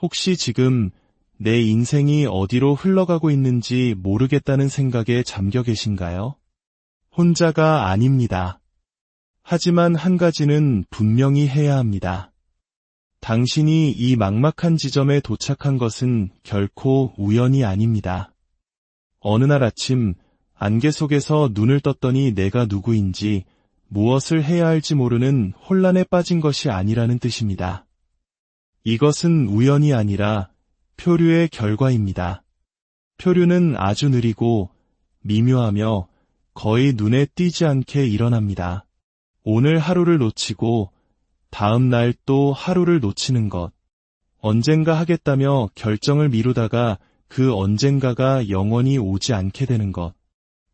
혹시 지금 내 인생이 어디로 흘러가고 있는지 모르겠다는 생각에 잠겨 계신가요? 혼자가 아닙니다. 하지만 한 가지는 분명히 해야 합니다. 당신이 이 막막한 지점에 도착한 것은 결코 우연이 아닙니다. 어느 날 아침 안개 속에서 눈을 떴더니 내가 누구인지 무엇을 해야 할지 모르는 혼란에 빠진 것이 아니라는 뜻입니다. 이것은 우연이 아니라 표류의 결과입니다. 표류는 아주 느리고 미묘하며 거의 눈에 띄지 않게 일어납니다. 오늘 하루를 놓치고 다음 날 또 하루를 놓치는 것. 언젠가 하겠다며 결정을 미루다가 그 언젠가가 영원히 오지 않게 되는 것.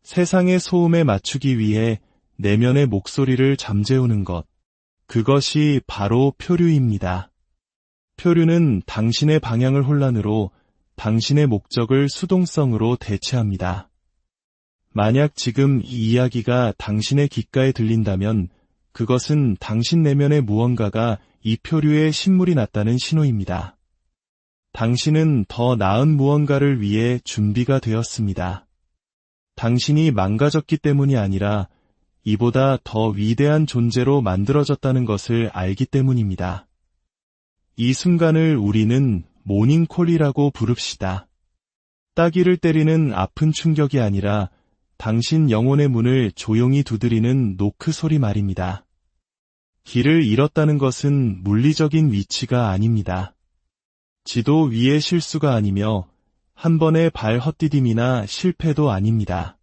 세상의 소음에 맞추기 위해 내면의 목소리를 잠재우는 것. 그것이 바로 표류입니다. 표류는 당신의 방향을 혼란으로, 당신의 목적을 수동성으로 대체합니다. 만약 지금 이 이야기가 당신의 귓가에 들린다면 그것은 당신 내면의 무언가가 이 표류에 신물이 났다는 신호입니다. 당신은 더 나은 무언가를 위해 준비가 되었습니다. 당신이 망가졌기 때문이 아니라 이보다 더 위대한 존재로 만들어졌다는 것을 알기 때문입니다. 이 순간을 우리는 모닝콜이라고 부릅시다. 따귀를 때리는 아픈 충격이 아니라 당신 영혼의 문을 조용히 두드리는 노크 소리 말입니다. 길을 잃었다는 것은 물리적인 위치가 아닙니다. 지도 위의 실수가 아니며 한 번의 발 헛디딤이나 실패도 아닙니다.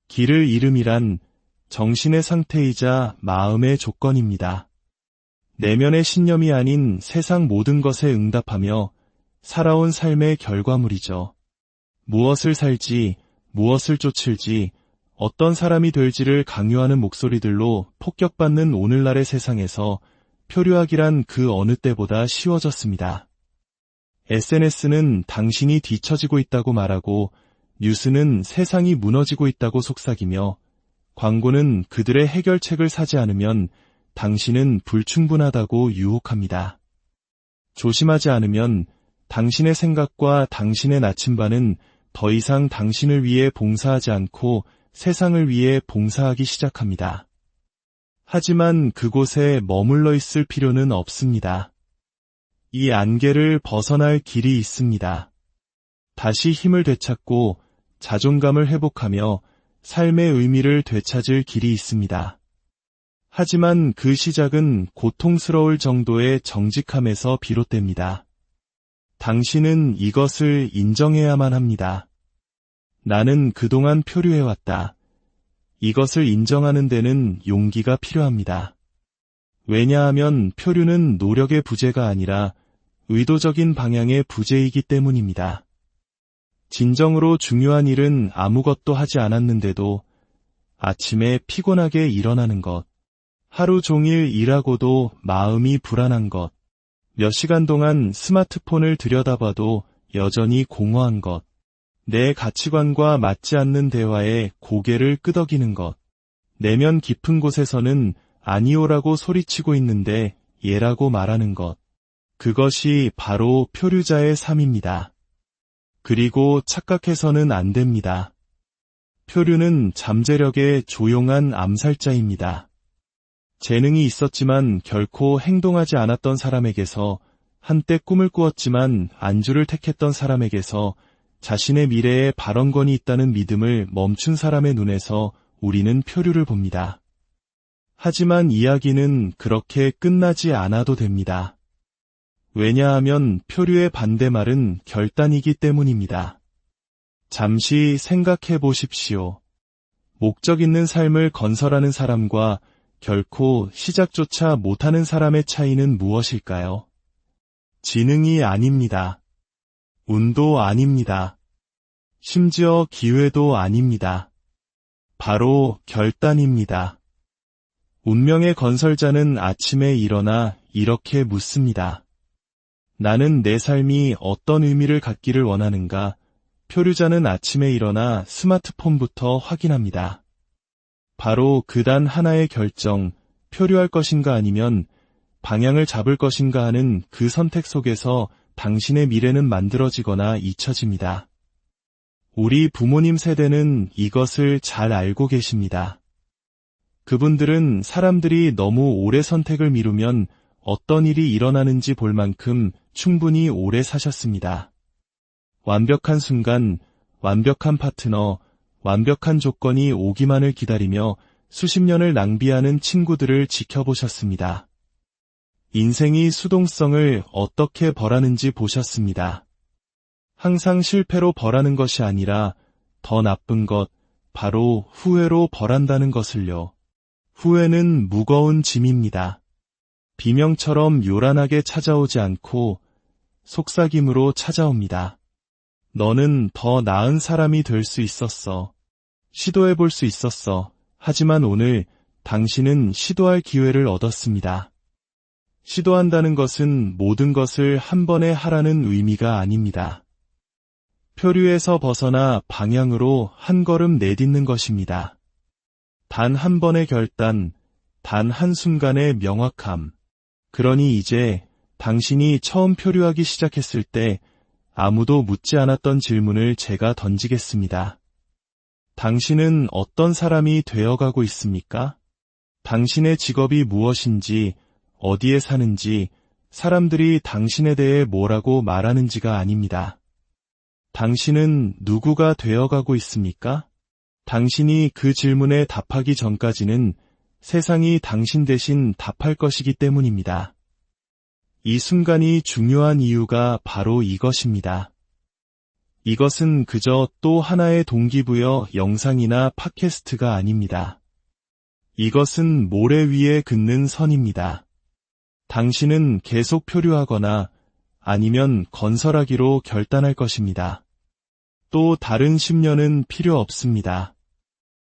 길을 잃음이란 정신의 상태이자 마음의 조건입니다. 내면의 신념이 아닌 세상 모든 것에 응답하며 살아온 삶의 결과물이죠. 무엇을 살지, 무엇을 쫓을지, 어떤 사람이 될지를 강요하는 목소리들로 폭격받는 오늘날의 세상에서 표류하기란 그 어느 때보다 쉬워졌습니다. SNS는 당신이 뒤처지고 있다고 말하고, 뉴스는 세상이 무너지고 있다고 속삭이며, 광고는 그들의 해결책을 사지 않으면 당신은 불충분하다고 유혹합니다. 조심하지 않으면 당신의 생각과 당신의 나침반은 더 이상 당신을 위해 봉사하지 않고 세상을 위해 봉사하기 시작합니다. 하지만 그곳에 머물러 있을 필요는 없습니다. 이 안개를 벗어날 길이 있습니다. 다시 힘을 되찾고 자존감을 회복하며 삶의 의미를 되찾을 길이 있습니다. 하지만 그 시작은 고통스러울 정도의 정직함에서 비롯됩니다. 당신은 이것을 인정해야만 합니다. 나는 그동안 표류해왔다. 이것을 인정하는 데는 용기가 필요합니다. 왜냐하면 표류는 노력의 부재가 아니라 의도적인 방향의 부재이기 때문입니다. 진정으로 중요한 일은 아무것도 하지 않았는데도 아침에 피곤하게 일어나는 것, 하루 종일 일하고도 마음이 불안한 것, 몇 시간 동안 스마트폰을 들여다봐도 여전히 공허한 것, 내 가치관과 맞지 않는 대화에 고개를 끄덕이는 것, 내면 깊은 곳에서는 아니오라고 소리치고 있는데 예라고 말하는 것, 그것이 바로 표류자의 삶입니다. 그리고 착각해서는 안 됩니다. 표류는 잠재력의 조용한 암살자입니다. 재능이 있었지만 결코 행동하지 않았던 사람에게서, 한때 꿈을 꾸었지만 안주를 택했던 사람에게서, 자신의 미래에 발언권이 있다는 믿음을 멈춘 사람의 눈에서 우리는 표류를 봅니다. 하지만 이야기는 그렇게 끝나지 않아도 됩니다. 왜냐하면 표류의 반대말은 결단이기 때문입니다. 잠시 생각해 보십시오. 목적 있는 삶을 건설하는 사람과 결코 시작조차 못하는 사람의 차이는 무엇일까요? 지능이 아닙니다. 운도 아닙니다. 심지어 기회도 아닙니다. 바로 결단입니다. 운명의 건설자는 아침에 일어나 이렇게 묻습니다. 나는 내 삶이 어떤 의미를 갖기를 원하는가? 표류자는 아침에 일어나 스마트폰부터 확인합니다. 바로 그 단 하나의 결정, 표류할 것인가 아니면 방향을 잡을 것인가 하는 그 선택 속에서 당신의 미래는 만들어지거나 잊혀집니다. 우리 부모님 세대는 이것을 잘 알고 계십니다. 그분들은 사람들이 너무 오래 선택을 미루면 어떤 일이 일어나는지 볼 만큼 충분히 오래 사셨습니다. 완벽한 순간, 완벽한 파트너, 완벽한 조건이 오기만을 기다리며 수십 년을 낭비하는 친구들을 지켜보셨습니다. 인생이 수동성을 어떻게 벌하는지 보셨습니다. 항상 실패로 벌하는 것이 아니라 더 나쁜 것, 바로 후회로 벌한다는 것을요. 후회는 무거운 짐입니다. 비명처럼 요란하게 찾아오지 않고 속삭임으로 찾아옵니다. 너는 더 나은 사람이 될 수 있었어. 시도해볼 수 있었어. 하지만 오늘 당신은 시도할 기회를 얻었습니다. 시도한다는 것은 모든 것을 한 번에 하라는 의미가 아닙니다. 표류에서 벗어나 방향으로 한 걸음 내딛는 것입니다. 단 한 번의 결단, 단 한순간의 명확함. 그러니 이제 당신이 처음 표류하기 시작했을 때 아무도 묻지 않았던 질문을 제가 던지겠습니다. 당신은 어떤 사람이 되어가고 있습니까? 당신의 직업이 무엇인지, 어디에 사는지, 사람들이 당신에 대해 뭐라고 말하는지가 아닙니다. 당신은 누구가 되어가고 있습니까? 당신이 그 질문에 답하기 전까지는 세상이 당신 대신 답할 것이기 때문입니다. 이 순간이 중요한 이유가 바로 이것입니다. 이것은 그저 또 하나의 동기부여 영상이나 팟캐스트가 아닙니다. 이것은 모래 위에 긋는 선입니다. 당신은 계속 표류하거나 아니면 건설하기로 결단할 것입니다. 또 다른 10년은 필요 없습니다.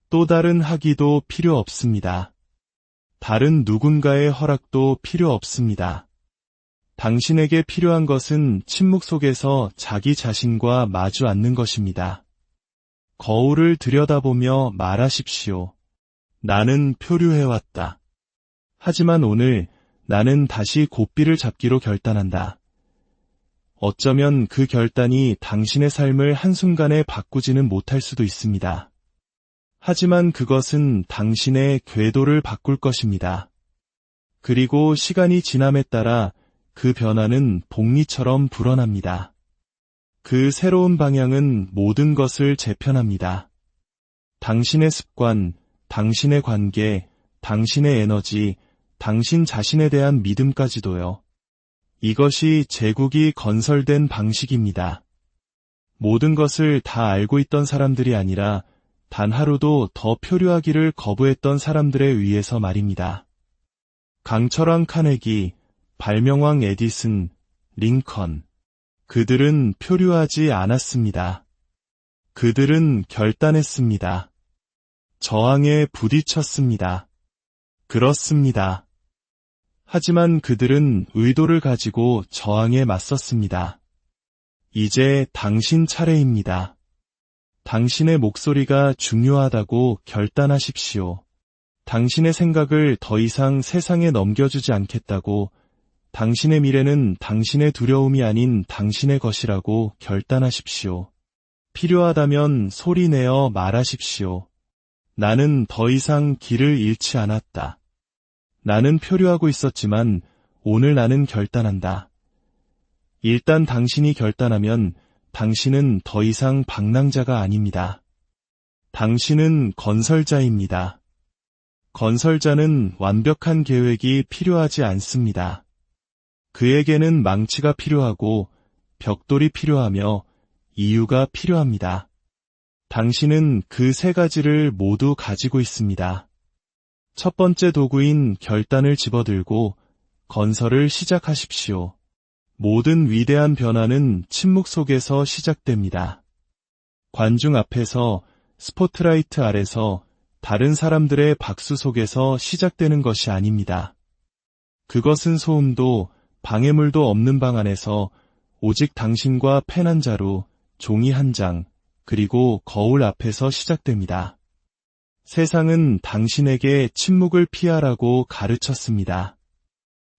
또 다른 학위도 필요 없습니다. 다른 누군가의 허락도 필요 없습니다. 당신에게 필요한 것은 침묵 속에서 자기 자신과 마주 앉는 것입니다. 거울을 들여다보며 말하십시오. 나는 표류해왔다. 하지만 오늘 나는 다시 고삐를 잡기로 결단한다. 어쩌면 그 결단이 당신의 삶을 한순간에 바꾸지는 못할 수도 있습니다. 하지만 그것은 당신의 궤도를 바꿀 것입니다. 그리고 시간이 지남에 따라 그 변화는 복리처럼 불어납니다. 그 새로운 방향은 모든 것을 재편합니다. 당신의 습관, 당신의 관계, 당신의 에너지, 당신 자신에 대한 믿음까지도요. 이것이 제국이 건설된 방식입니다. 모든 것을 다 알고 있던 사람들이 아니라 단 하루도 더 표류하기를 거부했던 사람들에 의해서 말입니다. 강철왕 카네기, 발명왕 에디슨, 링컨. 그들은 표류하지 않았습니다. 그들은 결단했습니다. 저항에 부딪혔습니다. 그렇습니다. 하지만 그들은 의도를 가지고 저항에 맞섰습니다. 이제 당신 차례입니다. 당신의 목소리가 중요하다고 결단하십시오. 당신의 생각을 더 이상 세상에 넘겨주지 않겠다고, 당신의 미래는 당신의 두려움이 아닌 당신의 것이라고 결단하십시오. 필요하다면 소리내어 말하십시오. 나는 더 이상 길을 잃지 않았다. 나는 표류하고 있었지만 오늘 나는 결단한다. 일단 당신이 결단하면 당신은 더 이상 방랑자가 아닙니다. 당신은 건설자입니다. 건설자는 완벽한 계획이 필요하지 않습니다. 그에게는 망치가 필요하고 벽돌이 필요하며 이유가 필요합니다. 당신은 그 세 가지를 모두 가지고 있습니다. 첫 번째 도구인 결단을 집어들고 건설을 시작하십시오. 모든 위대한 변화는 침묵 속에서 시작됩니다. 관중 앞에서, 스포트라이트 아래서, 다른 사람들의 박수 속에서 시작되는 것이 아닙니다. 그것은 소음도 방해물도 없는 방 안에서 오직 당신과 펜 한 자루, 종이 한 장, 그리고 거울 앞에서 시작됩니다. 세상은 당신에게 침묵을 피하라고 가르쳤습니다.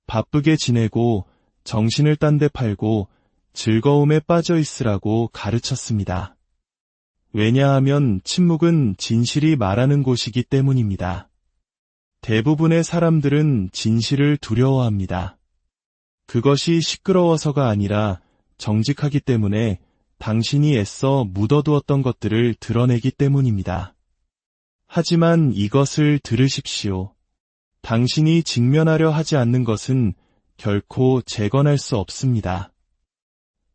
바쁘게 지내고 정신을 딴 데 팔고 즐거움에 빠져 있으라고 가르쳤습니다. 왜냐하면 침묵은 진실이 말하는 곳이기 때문입니다. 대부분의 사람들은 진실을 두려워합니다. 그것이 시끄러워서가 아니라 정직하기 때문에 당신이 애써 묻어두었던 것들을 드러내기 때문입니다. 하지만 이것을 들으십시오. 당신이 직면하려 하지 않는 것은 결코 재건할 수 없습니다.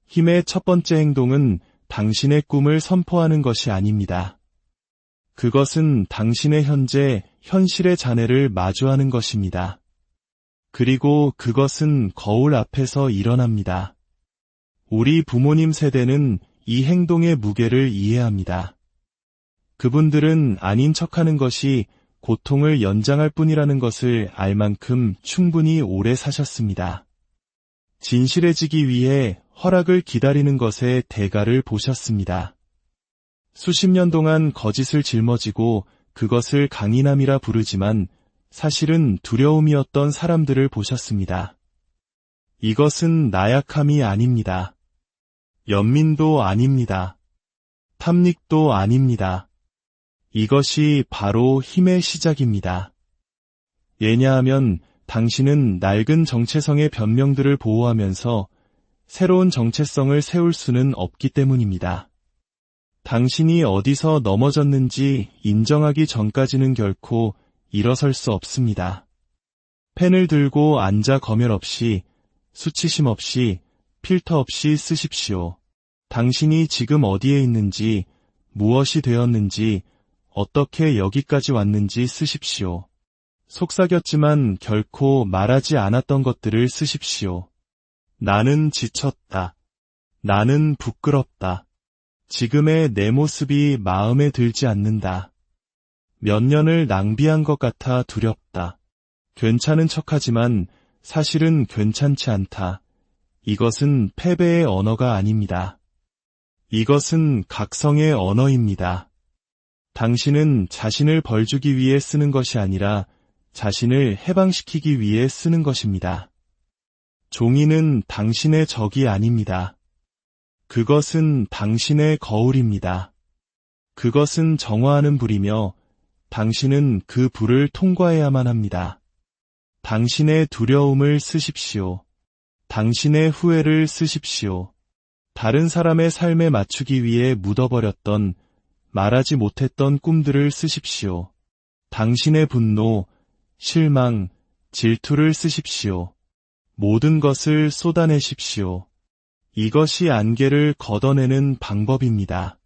힘의 첫 번째 행동은 당신의 꿈을 선포하는 것이 아닙니다. 그것은 당신의 현실의 잔해를 마주하는 것입니다. 그리고 그것은 거울 앞에서 일어납니다. 우리 부모님 세대는 이 행동의 무게를 이해합니다. 그분들은 아닌 척하는 것이 고통을 연장할 뿐이라는 것을 알 만큼 충분히 오래 사셨습니다. 진실해지기 위해 허락을 기다리는 것의 대가를 보셨습니다. 수십 년 동안 거짓을 짊어지고 그것을 강인함이라 부르지만 사실은 두려움이었던 사람들을 보셨습니다. 이것은 나약함이 아닙니다. 연민도 아닙니다. 탐닉도 아닙니다. 이것이 바로 힘의 시작입니다. 왜냐하면 당신은 낡은 정체성의 변명들을 보호하면서 새로운 정체성을 세울 수는 없기 때문입니다. 당신이 어디서 넘어졌는지 인정하기 전까지는 결코 일어설 수 없습니다. 펜을 들고 앉아 검열 없이, 수치심 없이, 필터 없이 쓰십시오. 당신이 지금 어디에 있는지, 무엇이 되었는지, 어떻게 여기까지 왔는지 쓰십시오. 속삭였지만 결코 말하지 않았던 것들을 쓰십시오. 나는 지쳤다. 나는 부끄럽다. 지금의 내 모습이 마음에 들지 않는다. 몇 년을 낭비한 것 같아 두렵다. 괜찮은 척하지만 사실은 괜찮지 않다. 이것은 패배의 언어가 아닙니다. 이것은 각성의 언어입니다. 당신은 자신을 벌주기 위해 쓰는 것이 아니라 자신을 해방시키기 위해 쓰는 것입니다. 종이는 당신의 적이 아닙니다. 그것은 당신의 거울입니다. 그것은 정화하는 불이며 당신은 그 불을 통과해야만 합니다. 당신의 두려움을 쓰십시오. 당신의 후회를 쓰십시오. 다른 사람의 삶에 맞추기 위해 묻어버렸던 말하지 못했던 꿈들을 쓰십시오. 당신의 분노, 실망, 질투를 쓰십시오. 모든 것을 쏟아내십시오. 이것이 안개를 걷어내는 방법입니다.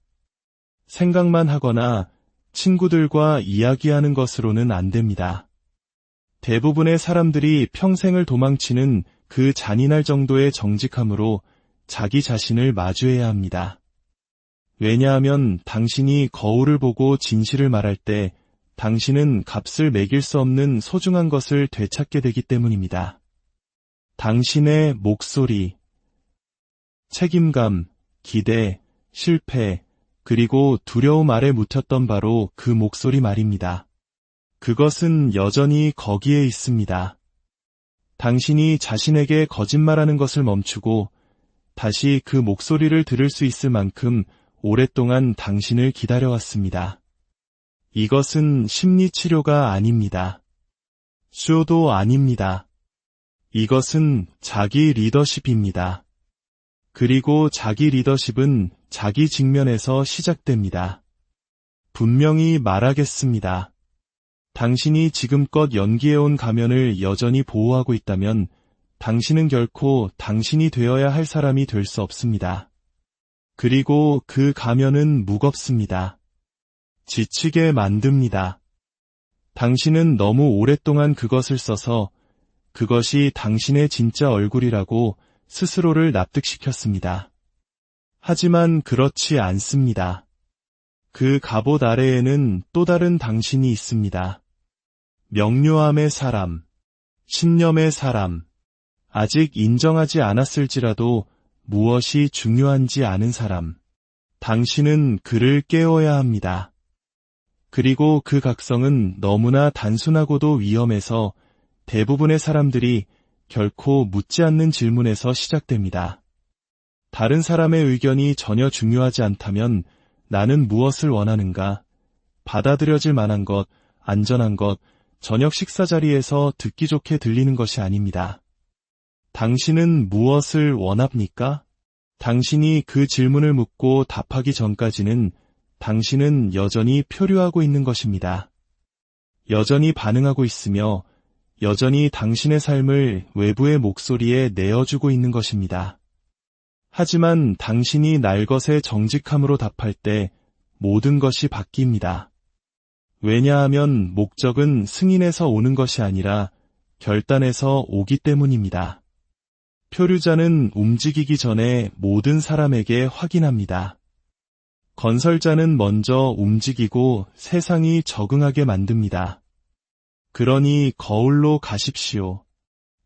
생각만 하거나 친구들과 이야기하는 것으로는 안 됩니다. 대부분의 사람들이 평생을 도망치는 그 잔인할 정도의 정직함으로 자기 자신을 마주해야 합니다. 왜냐하면 당신이 거울을 보고 진실을 말할 때 당신은 값을 매길 수 없는 소중한 것을 되찾게 되기 때문입니다. 당신의 목소리, 책임감, 기대, 실패, 그리고 두려움 아래 묻혔던 바로 그 목소리 말입니다. 그것은 여전히 거기에 있습니다. 당신이 자신에게 거짓말하는 것을 멈추고 다시 그 목소리를 들을 수 있을 만큼 오랫동안 당신을 기다려왔습니다. 이것은 심리치료가 아닙니다. 수요도 아닙니다. 이것은 자기 리더십입니다. 그리고 자기 리더십은 자기 직면에서 시작됩니다. 분명히 말하겠습니다. 당신이 지금껏 연기해온 가면을 여전히 보호하고 있다면 당신은 결코 당신이 되어야 할 사람이 될 수 없습니다. 그리고 그 가면은 무겁습니다. 지치게 만듭니다. 당신은 너무 오랫동안 그것을 써서 그것이 당신의 진짜 얼굴이라고 스스로를 납득시켰습니다. 하지만 그렇지 않습니다. 그 갑옷 아래에는 또 다른 당신이 있습니다. 명료함의 사람, 신념의 사람, 아직 인정하지 않았을지라도 무엇이 중요한지 아는 사람. 당신은 그를 깨워야 합니다. 그리고 그 각성은 너무나 단순하고도 위험해서 대부분의 사람들이 결코 묻지 않는 질문에서 시작됩니다. 다른 사람의 의견이 전혀 중요하지 않다면 나는 무엇을 원하는가? 받아들여질 만한 것, 안전한 것, 저녁 식사 자리에서 듣기 좋게 들리는 것이 아닙니다. 당신은 무엇을 원합니까? 당신이 그 질문을 묻고 답하기 전까지는 당신은 여전히 표류하고 있는 것입니다. 여전히 반응하고 있으며 여전히 당신의 삶을 외부의 목소리에 내어주고 있는 것입니다. 하지만 당신이 날 것에 정직함으로 답할 때 모든 것이 바뀝니다. 왜냐하면 목적은 승인에서 오는 것이 아니라 결단에서 오기 때문입니다. 표류자는 움직이기 전에 모든 사람에게 확인합니다. 건설자는 먼저 움직이고 세상이 적응하게 만듭니다. 그러니 거울로 가십시오.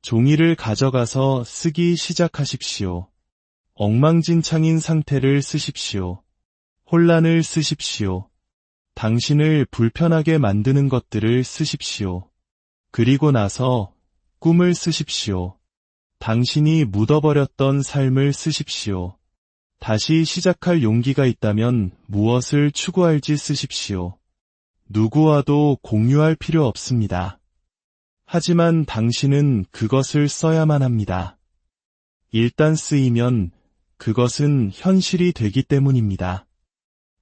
종이를 가져가서 쓰기 시작하십시오. 엉망진창인 상태를 쓰십시오. 혼란을 쓰십시오. 당신을 불편하게 만드는 것들을 쓰십시오. 그리고 나서 꿈을 쓰십시오. 당신이 묻어버렸던 삶을 쓰십시오. 다시 시작할 용기가 있다면 무엇을 추구할지 쓰십시오. 누구와도 공유할 필요 없습니다. 하지만 당신은 그것을 써야만 합니다. 일단 쓰이면 그것은 현실이 되기 때문입니다.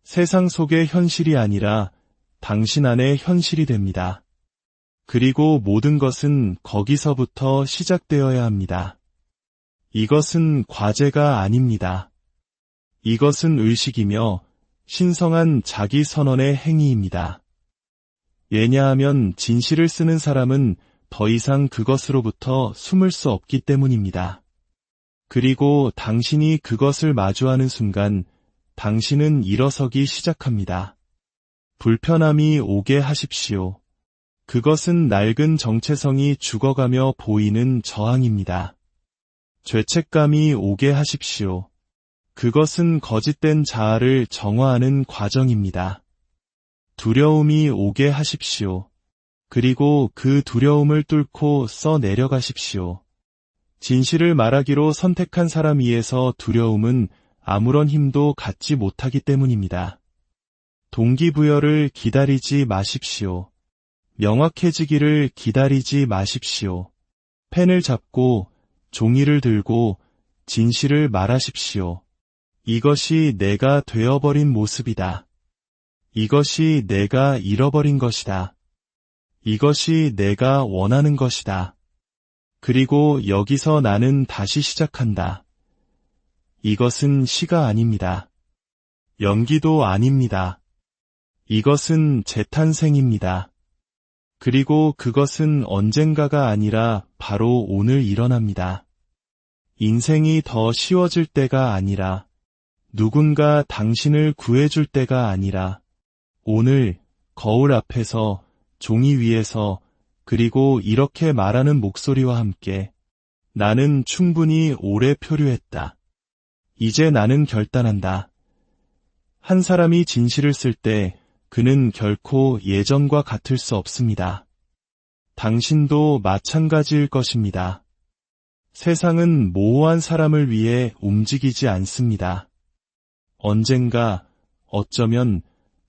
세상 속의 현실이 아니라 당신 안의 현실이 됩니다. 그리고 모든 것은 거기서부터 시작되어야 합니다. 이것은 과제가 아닙니다. 이것은 의식이며 신성한 자기 선언의 행위입니다. 왜냐하면 진실을 쓰는 사람은 더 이상 그것으로부터 숨을 수 없기 때문입니다. 그리고 당신이 그것을 마주하는 순간 당신은 일어서기 시작합니다. 불편함이 오게 하십시오. 그것은 낡은 정체성이 죽어가며 보이는 저항입니다. 죄책감이 오게 하십시오. 그것은 거짓된 자아를 정화하는 과정입니다. 두려움이 오게 하십시오. 그리고 그 두려움을 뚫고 써내려가십시오. 진실을 말하기로 선택한 사람 위에서 두려움은 아무런 힘도 갖지 못하기 때문입니다. 동기부여를 기다리지 마십시오. 명확해지기를 기다리지 마십시오. 펜을 잡고 종이를 들고 진실을 말하십시오. 이것이 내가 되어버린 모습이다. 이것이 내가 잃어버린 것이다. 이것이 내가 원하는 것이다. 그리고 여기서 나는 다시 시작한다. 이것은 시가 아닙니다. 연기도 아닙니다. 이것은 재탄생입니다. 그리고 그것은 언젠가가 아니라 바로 오늘 일어납니다. 인생이 더 쉬워질 때가 아니라 누군가 당신을 구해줄 때가 아니라 오늘 거울 앞에서 종이 위에서 그리고 이렇게 말하는 목소리와 함께 나는 충분히 오래 표류했다. 이제 나는 결단한다. 한 사람이 진실을 쓸 때 그는 결코 예전과 같을 수 없습니다. 당신도 마찬가지일 것입니다. 세상은 모호한 사람을 위해 움직이지 않습니다. 언젠가, 어쩌면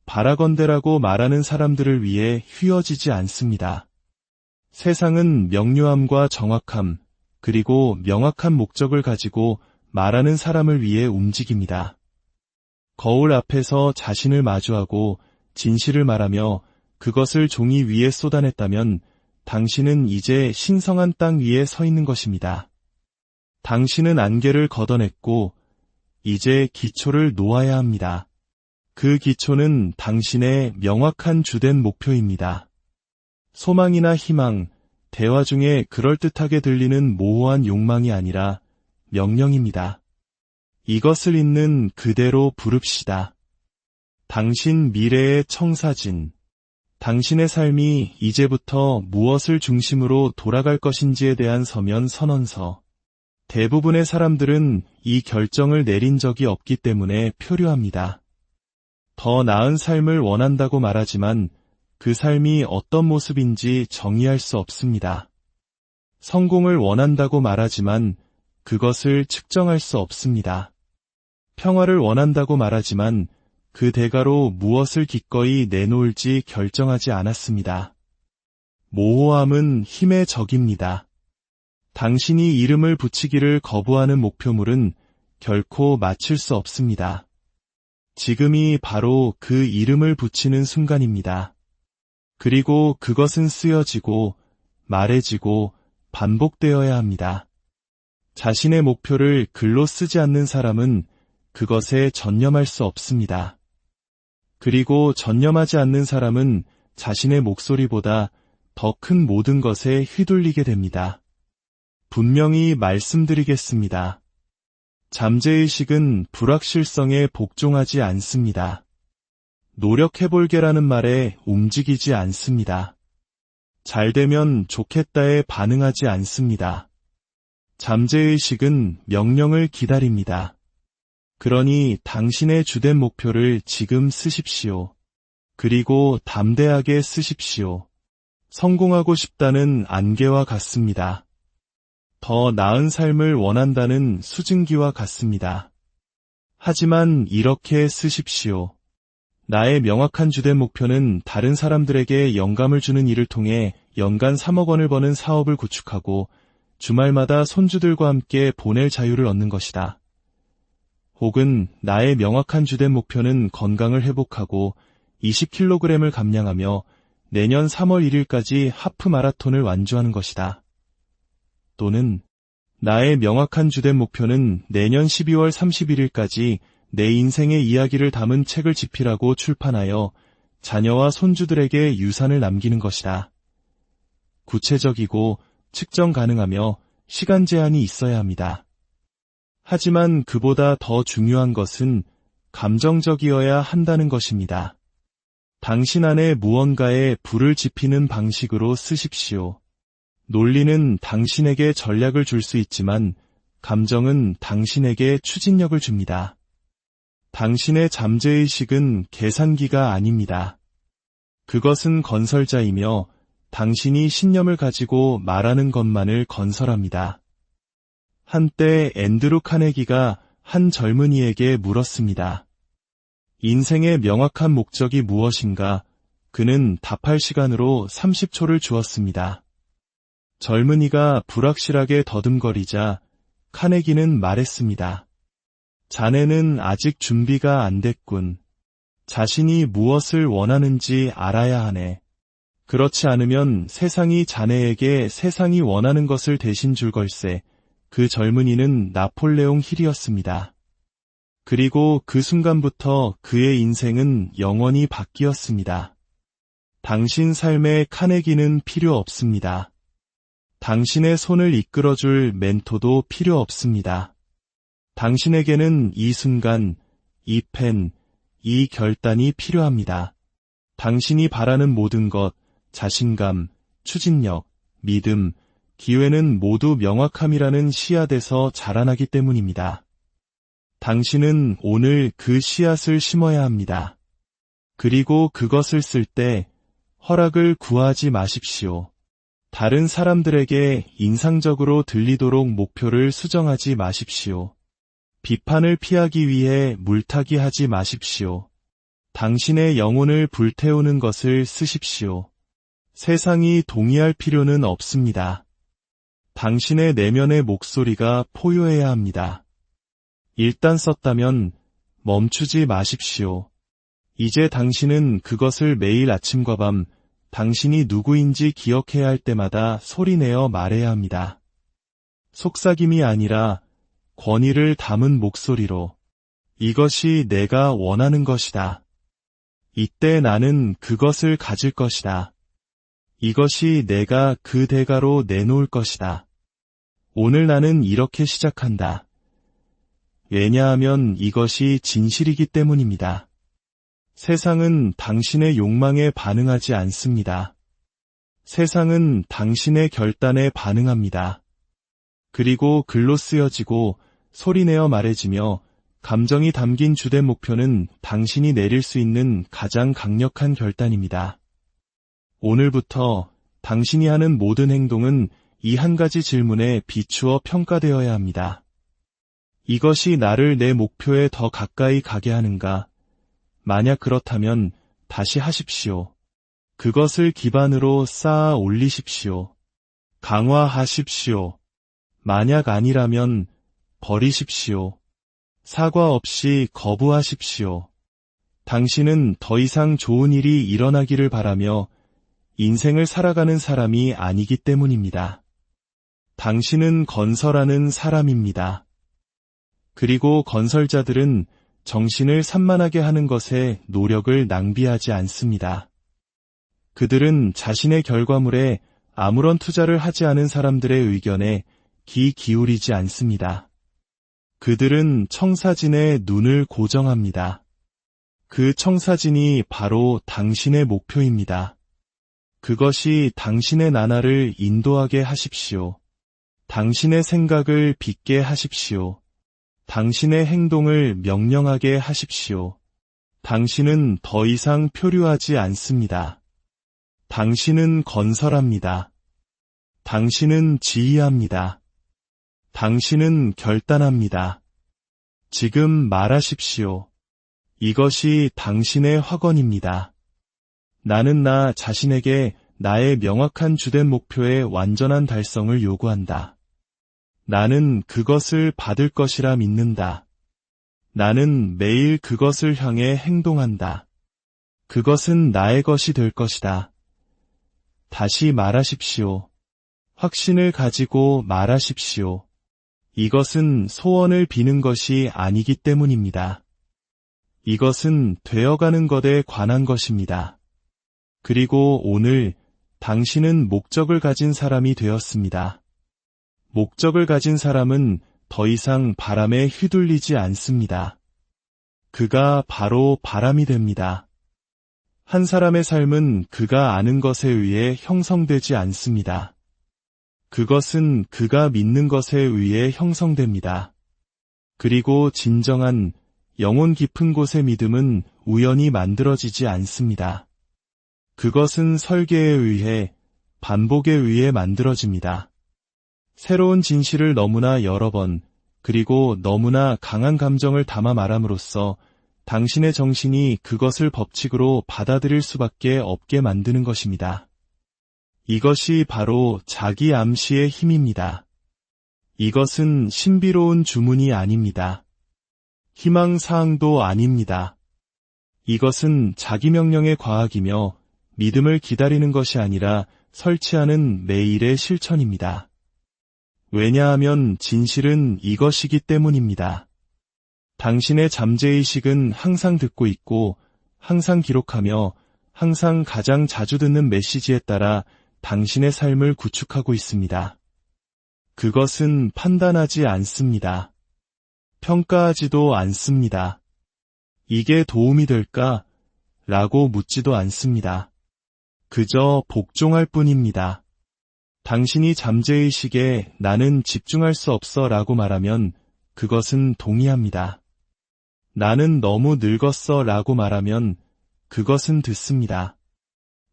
바라건대라고 말하는 사람들을 위해 휘어지지 않습니다. 세상은 명료함과 정확함, 그리고 명확한 목적을 가지고 말하는 사람을 위해 움직입니다. 거울 앞에서 자신을 마주하고 진실을 말하며 그것을 종이 위에 쏟아냈다면 당신은 이제 신성한 땅 위에 서 있는 것입니다. 당신은 안개를 걷어냈고 이제 기초를 놓아야 합니다. 그 기초는 당신의 명확한 주된 목표입니다. 소망이나 희망, 대화 중에 그럴듯하게 들리는 모호한 욕망이 아니라 명령입니다. 이것을 있는 그대로 부릅시다. 당신 미래의 청사진, 당신의 삶이 이제부터 무엇을 중심으로 돌아갈 것인지에 대한 서면 선언서. 대부분의 사람들은 이 결정을 내린 적이 없기 때문에 표류합니다. 더 나은 삶을 원한다고 말하지만 그 삶이 어떤 모습인지 정의할 수 없습니다. 성공을 원한다고 말하지만 그것을 측정할 수 없습니다. 평화를 원한다고 말하지만 그 대가로 무엇을 기꺼이 내놓을지 결정하지 않았습니다. 모호함은 힘의 적입니다. 당신이 이름을 붙이기를 거부하는 목표물은 결코 마칠 수 없습니다. 지금이 바로 그 이름을 붙이는 순간입니다. 그리고 그것은 쓰여지고 말해지고 반복되어야 합니다. 자신의 목표를 글로 쓰지 않는 사람은 그것에 전념할 수 없습니다. 그리고 전념하지 않는 사람은 자신의 목소리보다 더 큰 모든 것에 휘둘리게 됩니다. 분명히 말씀드리겠습니다. 잠재의식은 불확실성에 복종하지 않습니다. 노력해볼게라는 말에 움직이지 않습니다. 잘되면 좋겠다에 반응하지 않습니다. 잠재의식은 명령을 기다립니다. 그러니 당신의 주된 목표를 지금 쓰십시오. 그리고 담대하게 쓰십시오. 성공하고 싶다는 안개와 같습니다. 더 나은 삶을 원한다는 수증기와 같습니다. 하지만 이렇게 쓰십시오. 나의 명확한 주된 목표는 다른 사람들에게 영감을 주는 일을 통해 연간 3억 원을 버는 사업을 구축하고 주말마다 손주들과 함께 보낼 자유를 얻는 것이다. 혹은 나의 명확한 주된 목표는 건강을 회복하고 20kg을 감량하며 내년 3월 1일까지 하프 마라톤을 완주하는 것이다. 또는 나의 명확한 주된 목표는 내년 12월 31일까지 내 인생의 이야기를 담은 책을 집필하고 출판하여 자녀와 손주들에게 유산을 남기는 것이다. 구체적이고 측정 가능하며 시간 제한이 있어야 합니다. 하지만 그보다 더 중요한 것은 감정적이어야 한다는 것입니다. 당신 안에 무언가에 불을 지피는 방식으로 쓰십시오. 논리는 당신에게 전략을 줄 수 있지만 감정은 당신에게 추진력을 줍니다. 당신의 잠재의식은 계산기가 아닙니다. 그것은 건설자이며 당신이 신념을 가지고 말하는 것만을 건설합니다. 한때 앤드루 카네기가 한 젊은이에게 물었습니다. 인생의 명확한 목적이 무엇인가? 그는 답할 시간으로 30초를 주었습니다. 젊은이가 불확실하게 더듬거리자 카네기는 말했습니다. 자네는 아직 준비가 안 됐군. 자신이 무엇을 원하는지 알아야 하네. 그렇지 않으면 세상이 자네에게 세상이 원하는 것을 대신 줄 걸세. 그 젊은이는 나폴레옹 힐이었습니다. 그리고 그 순간부터 그의 인생은 영원히 바뀌었습니다. 당신 삶에 카네기는 필요 없습니다. 당신의 손을 이끌어줄 멘토도 필요 없습니다. 당신에게는 이 순간, 이 펜, 이 결단이 필요합니다. 당신이 바라는 모든 것, 자신감, 추진력, 믿음, 기회는 모두 명확함이라는 씨앗에서 자라나기 때문입니다. 당신은 오늘 그 씨앗을 심어야 합니다. 그리고 그것을 쓸 때 허락을 구하지 마십시오. 다른 사람들에게 인상적으로 들리도록 목표를 수정하지 마십시오. 비판을 피하기 위해 물타기 하지 마십시오. 당신의 영혼을 불태우는 것을 쓰십시오. 세상이 동의할 필요는 없습니다. 당신의 내면의 목소리가 포효해야 합니다. 일단 썼다면 멈추지 마십시오. 이제 당신은 그것을 매일 아침과 밤 당신이 누구인지 기억해야 할 때마다 소리내어 말해야 합니다. 속삭임이 아니라 권위를 담은 목소리로 이것이 내가 원하는 것이다. 이때 나는 그것을 가질 것이다. 이것이 내가 그 대가로 내놓을 것이다. 오늘 나는 이렇게 시작한다. 왜냐하면 이것이 진실이기 때문입니다. 세상은 당신의 욕망에 반응하지 않습니다. 세상은 당신의 결단에 반응합니다. 그리고 글로 쓰여지고 소리내어 말해지며 감정이 담긴 주된 목표는 당신이 내릴 수 있는 가장 강력한 결단입니다. 오늘부터 당신이 하는 모든 행동은 이 한 가지 질문에 비추어 평가되어야 합니다. 이것이 나를 내 목표에 더 가까이 가게 하는가? 만약 그렇다면 다시 하십시오. 그것을 기반으로 쌓아 올리십시오. 강화하십시오. 만약 아니라면 버리십시오. 사과 없이 거부하십시오. 당신은 더 이상 좋은 일이 일어나기를 바라며 인생을 살아가는 사람이 아니기 때문입니다. 당신은 건설하는 사람입니다. 그리고 건설자들은 정신을 산만하게 하는 것에 노력을 낭비하지 않습니다. 그들은 자신의 결과물에 아무런 투자를 하지 않은 사람들의 의견에 귀 기울이지 않습니다. 그들은 청사진에 눈을 고정합니다. 그 청사진이 바로 당신의 목표입니다. 그것이 당신의 나날을 인도하게 하십시오. 당신의 생각을 빛게 하십시오. 당신의 행동을 명령하게 하십시오. 당신은 더 이상 표류하지 않습니다. 당신은 건설합니다. 당신은 지휘합니다. 당신은 결단합니다. 지금 말하십시오. 이것이 당신의 확언입니다. 나는 나 자신에게 나의 명확한 주된 목표의 완전한 달성을 요구한다. 나는 그것을 받을 것이라 믿는다. 나는 매일 그것을 향해 행동한다. 그것은 나의 것이 될 것이다. 다시 말하십시오. 확신을 가지고 말하십시오. 이것은 소원을 비는 것이 아니기 때문입니다. 이것은 되어가는 것에 관한 것입니다. 그리고 오늘 당신은 목적을 가진 사람이 되었습니다. 목적을 가진 사람은 더 이상 바람에 휘둘리지 않습니다. 그가 바로 바람이 됩니다. 한 사람의 삶은 그가 아는 것에 의해 형성되지 않습니다. 그것은 그가 믿는 것에 의해 형성됩니다. 그리고 진정한 영혼 깊은 곳의 믿음은 우연히 만들어지지 않습니다. 그것은 설계에 의해, 반복에 의해 만들어집니다. 새로운 진실을 너무나 여러 번, 그리고 너무나 강한 감정을 담아 말함으로써 당신의 정신이 그것을 법칙으로 받아들일 수밖에 없게 만드는 것입니다. 이것이 바로 자기 암시의 힘입니다. 이것은 신비로운 주문이 아닙니다. 희망사항도 아닙니다. 이것은 자기 명령의 과학이며 믿음을 기다리는 것이 아니라 설치하는 매일의 실천입니다. 왜냐하면 진실은 이것이기 때문입니다. 당신의 잠재의식은 항상 듣고 있고 항상 기록하며 항상 가장 자주 듣는 메시지에 따라 당신의 삶을 구축하고 있습니다. 그것은 판단하지 않습니다. 평가하지도 않습니다. 이게 도움이 될까? 라고 묻지도 않습니다. 그저 복종할 뿐입니다. 당신이 잠재의식에 나는 집중할 수 없어 라고 말하면 그것은 동의합니다. 나는 너무 늙었어 라고 말하면 그것은 듣습니다.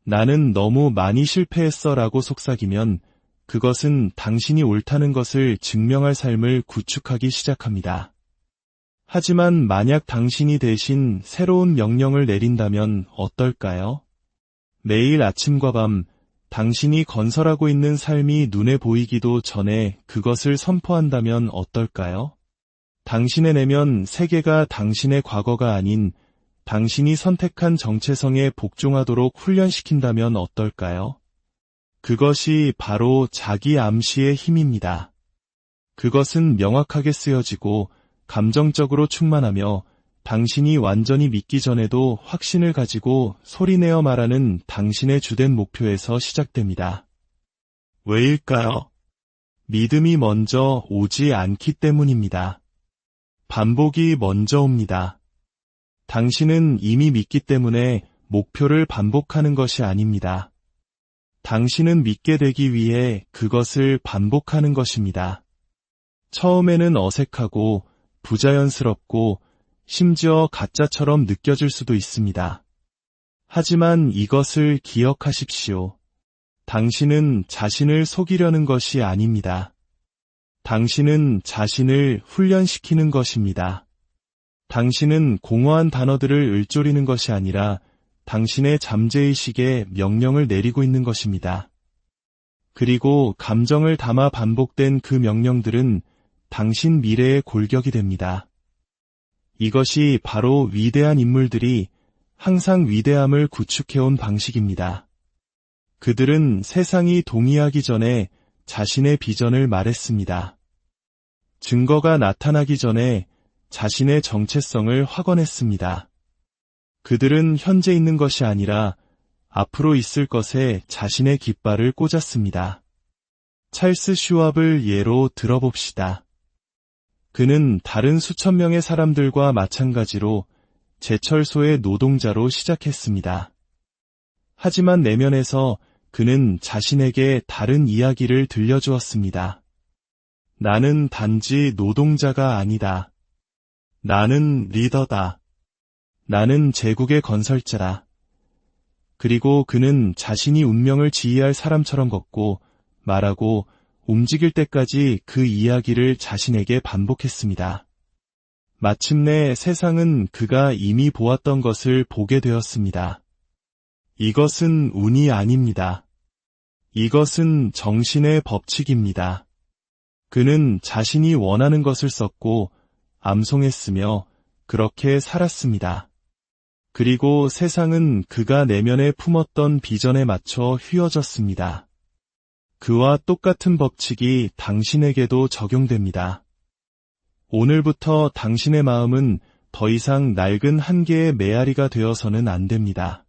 나는 너무 많이 실패했어 라고 속삭이면 그것은 당신이 옳다는 것을 증명할 삶을 구축하기 시작합니다. 하지만 만약 당신이 대신 새로운 명령을 내린다면 어떨까요? 매일 아침과 밤 당신이 건설하고 있는 삶이 눈에 보이기도 전에 그것을 선포한다면 어떨까요? 당신의 내면 세계가 당신의 과거가 아닌 당신이 선택한 정체성에 복종하도록 훈련시킨다면 어떨까요? 그것이 바로 자기 암시의 힘입니다. 그것은 명확하게 쓰여지고 감정적으로 충만하며 당신이 완전히 믿기 전에도 확신을 가지고 소리내어 말하는 당신의 주된 목표에서 시작됩니다. 왜일까요? 믿음이 먼저 오지 않기 때문입니다. 반복이 먼저 옵니다. 당신은 이미 믿기 때문에 목표를 반복하는 것이 아닙니다. 당신은 믿게 되기 위해 그것을 반복하는 것입니다. 처음에는 어색하고 부자연스럽고 심지어 가짜처럼 느껴질 수도 있습니다. 하지만 이것을 기억하십시오. 당신은 자신을 속이려는 것이 아닙니다. 당신은 자신을 훈련시키는 것입니다. 당신은 공허한 단어들을 읊조리는 것이 아니라 당신의 잠재의식에 명령을 내리고 있는 것입니다. 그리고 감정을 담아 반복된 그 명령들은 당신 미래의 골격이 됩니다. 이것이 바로 위대한 인물들이 항상 위대함을 구축해온 방식입니다. 그들은 세상이 동의하기 전에 자신의 비전을 말했습니다. 증거가 나타나기 전에 자신의 정체성을 확언했습니다. 그들은 현재 있는 것이 아니라 앞으로 있을 것에 자신의 깃발을 꽂았습니다. 찰스 슈왑을 예로 들어봅시다. 그는 다른 수천 명의 사람들과 마찬가지로 제철소의 노동자로 시작했습니다. 하지만 내면에서 그는 자신에게 다른 이야기를 들려주었습니다. 나는 단지 노동자가 아니다. 나는 리더다. 나는 제국의 건설자다. 그리고 그는 자신이 운명을 지휘할 사람처럼 걷고 말하고 움직일 때까지 그 이야기를 자신에게 반복했습니다. 마침내 세상은 그가 이미 보았던 것을 보게 되었습니다. 이것은 운이 아닙니다. 이것은 정신의 법칙입니다. 그는 자신이 원하는 것을 썼고 암송했으며 그렇게 살았습니다. 그리고 세상은 그가 내면에 품었던 비전에 맞춰 휘어졌습니다. 그와 똑같은 법칙이 당신에게도 적용됩니다. 오늘부터 당신의 마음은 더 이상 낡은 한 개의 메아리가 되어서는 안 됩니다.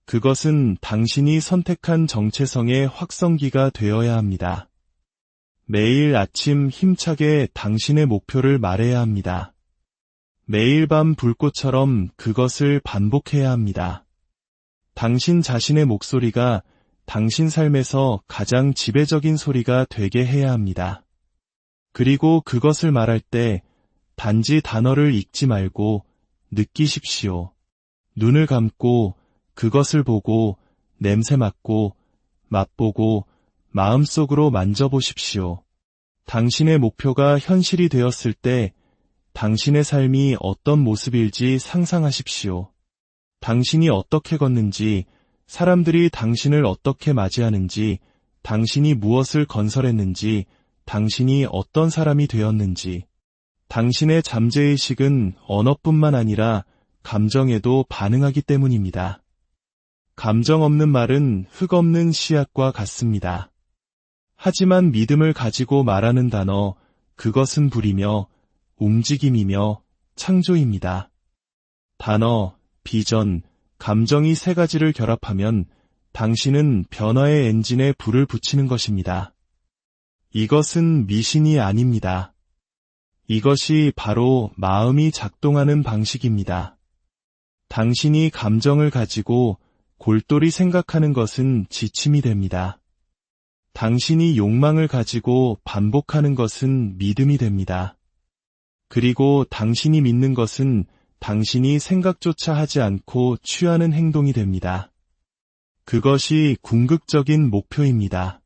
그것은 당신이 선택한 정체성의 확성기가 되어야 합니다. 매일 아침 힘차게 당신의 목표를 말해야 합니다. 매일 밤 불꽃처럼 그것을 반복해야 합니다. 당신 자신의 목소리가 당신 삶에서 가장 지배적인 소리가 되게 해야 합니다. 그리고 그것을 말할 때 단지 단어를 읽지 말고 느끼십시오. 눈을 감고 그것을 보고 냄새 맡고 맛보고 마음속으로 만져보십시오. 당신의 목표가 현실이 되었을 때 당신의 삶이 어떤 모습일지 상상하십시오. 당신이 어떻게 걷는지, 사람들이 당신을 어떻게 맞이하는지, 당신이 무엇을 건설했는지, 당신이 어떤 사람이 되었는지. 당신의 잠재의식은 언어뿐만 아니라 감정에도 반응하기 때문입니다. 감정 없는 말은 흙 없는 씨앗과 같습니다. 하지만 믿음을 가지고 말하는 단어, 그것은 불이며 움직임이며 창조입니다. 단어, 비전, 감정이 세 가지를 결합하면 당신은 변화의 엔진에 불을 붙이는 것입니다. 이것은 미신이 아닙니다. 이것이 바로 마음이 작동하는 방식입니다. 당신이 감정을 가지고 골똘히 생각하는 것은 지침이 됩니다. 당신이 욕망을 가지고 반복하는 것은 믿음이 됩니다. 그리고 당신이 믿는 것은 당신이 생각조차 하지 않고 취하는 행동이 됩니다. 그것이 궁극적인 목표입니다.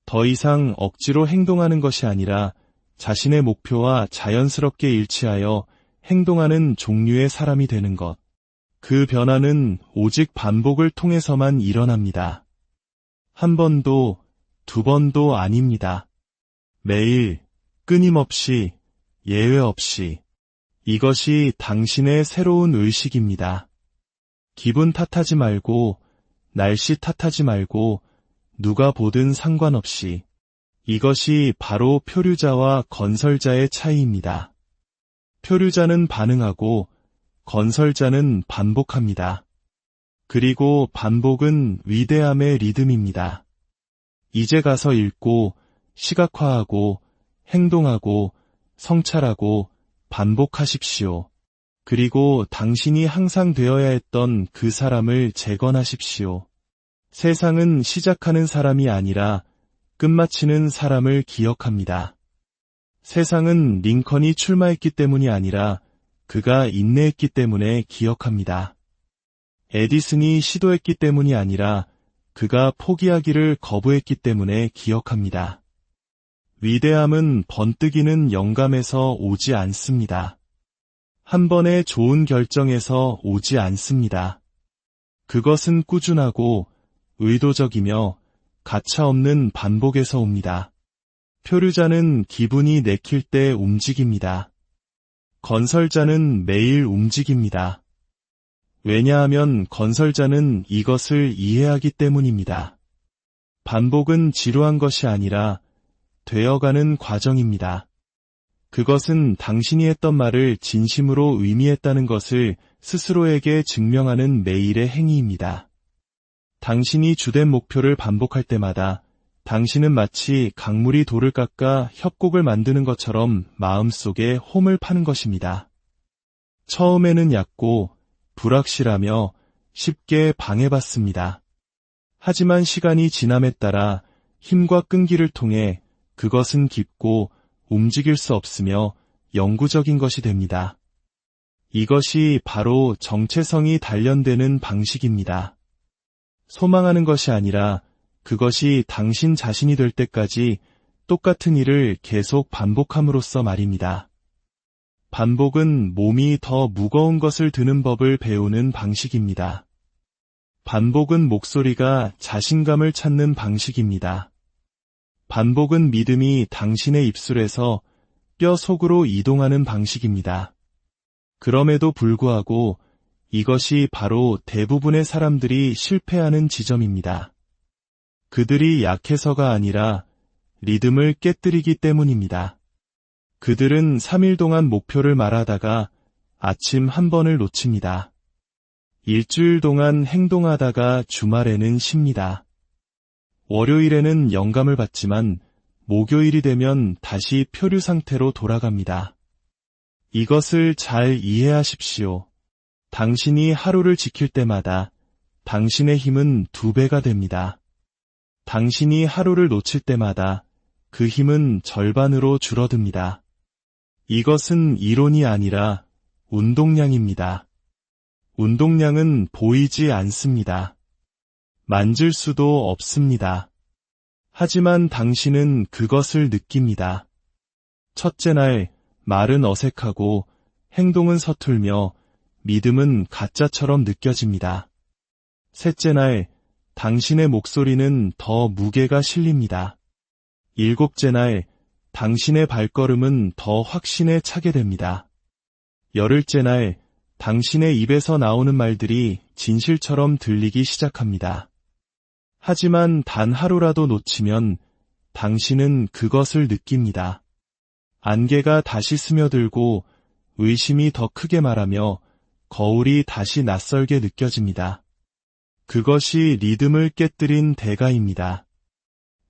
더 이상 억지로 행동하는 것이 아니라 자신의 목표와 자연스럽게 일치하여 행동하는 종류의 사람이 되는 것. 그 변화는 오직 반복을 통해서만 일어납니다. 한 번도, 두 번도 아닙니다. 매일, 끊임없이, 예외 없이. 이것이 당신의 새로운 의식입니다. 기분 탓하지 말고, 날씨 탓하지 말고, 누가 보든 상관없이. 이것이 바로 표류자와 건설자의 차이입니다. 표류자는 반응하고, 건설자는 반복합니다. 그리고 반복은 위대함의 리듬입니다. 이제 가서 읽고, 시각화하고, 행동하고, 성찰하고, 반복하십시오. 그리고 당신이 항상 되어야 했던 그 사람을 재건하십시오. 세상은 시작하는 사람이 아니라 끝마치는 사람을 기억합니다. 세상은 링컨이 출마했기 때문이 아니라 그가 인내했기 때문에 기억합니다. 에디슨이 시도했기 때문이 아니라 그가 포기하기를 거부했기 때문에 기억합니다. 위대함은 번뜩이는 영감에서 오지 않습니다. 한 번의 좋은 결정에서 오지 않습니다. 그것은 꾸준하고 의도적이며 가차없는 반복에서 옵니다. 표류자는 기분이 내킬 때 움직입니다. 건설자는 매일 움직입니다. 왜냐하면 건설자는 이것을 이해하기 때문입니다. 반복은 지루한 것이 아니라 되어가는 과정입니다. 그것은 당신이 했던 말을 진심으로 의미했다는 것을 스스로에게 증명하는 매일의 행위입니다. 당신이 주된 목표를 반복할 때마다 당신은 마치 강물이 돌을 깎아 협곡을 만드는 것처럼 마음속에 홈을 파는 것입니다. 처음에는 얕고 불확실하며 쉽게 방해받습니다. 하지만 시간이 지남에 따라 힘과 끈기를 통해 그것은 깊고 움직일 수 없으며 영구적인 것이 됩니다. 이것이 바로 정체성이 단련되는 방식입니다. 소망하는 것이 아니라 그것이 당신 자신이 될 때까지 똑같은 일을 계속 반복함으로써 말입니다. 반복은 몸이 더 무거운 것을 드는 법을 배우는 방식입니다. 반복은 목소리가 자신감을 찾는 방식입니다. 반복은 믿음이 당신의 입술에서 뼈 속으로 이동하는 방식입니다. 그럼에도 불구하고 이것이 바로 대부분의 사람들이 실패하는 지점입니다. 그들이 약해서가 아니라 리듬을 깨뜨리기 때문입니다. 그들은 3일 동안 목표를 말하다가 아침 한 번을 놓칩니다. 일주일 동안 행동하다가 주말에는 쉽니다. 월요일에는 영감을 받지만 목요일이 되면 다시 표류 상태로 돌아갑니다. 이것을 잘 이해하십시오. 당신이 하루를 지킬 때마다 당신의 힘은 2배가 됩니다. 당신이 하루를 놓칠 때마다 그 힘은 절반으로 줄어듭니다. 이것은 이론이 아니라 운동량입니다. 운동량은 보이지 않습니다. 만질 수도 없습니다. 하지만 당신은 그것을 느낍니다. 첫째 날, 말은 어색하고 행동은 서툴며 믿음은 가짜처럼 느껴집니다. 셋째 날, 당신의 목소리는 더 무게가 실립니다. 일곱째 날, 당신의 발걸음은 더 확신에 차게 됩니다. 열흘째 날, 당신의 입에서 나오는 말들이 진실처럼 들리기 시작합니다. 하지만 단 하루라도 놓치면 당신은 그것을 느낍니다. 안개가 다시 스며들고 의심이 더 크게 말하며 거울이 다시 낯설게 느껴집니다. 그것이 리듬을 깨뜨린 대가입니다.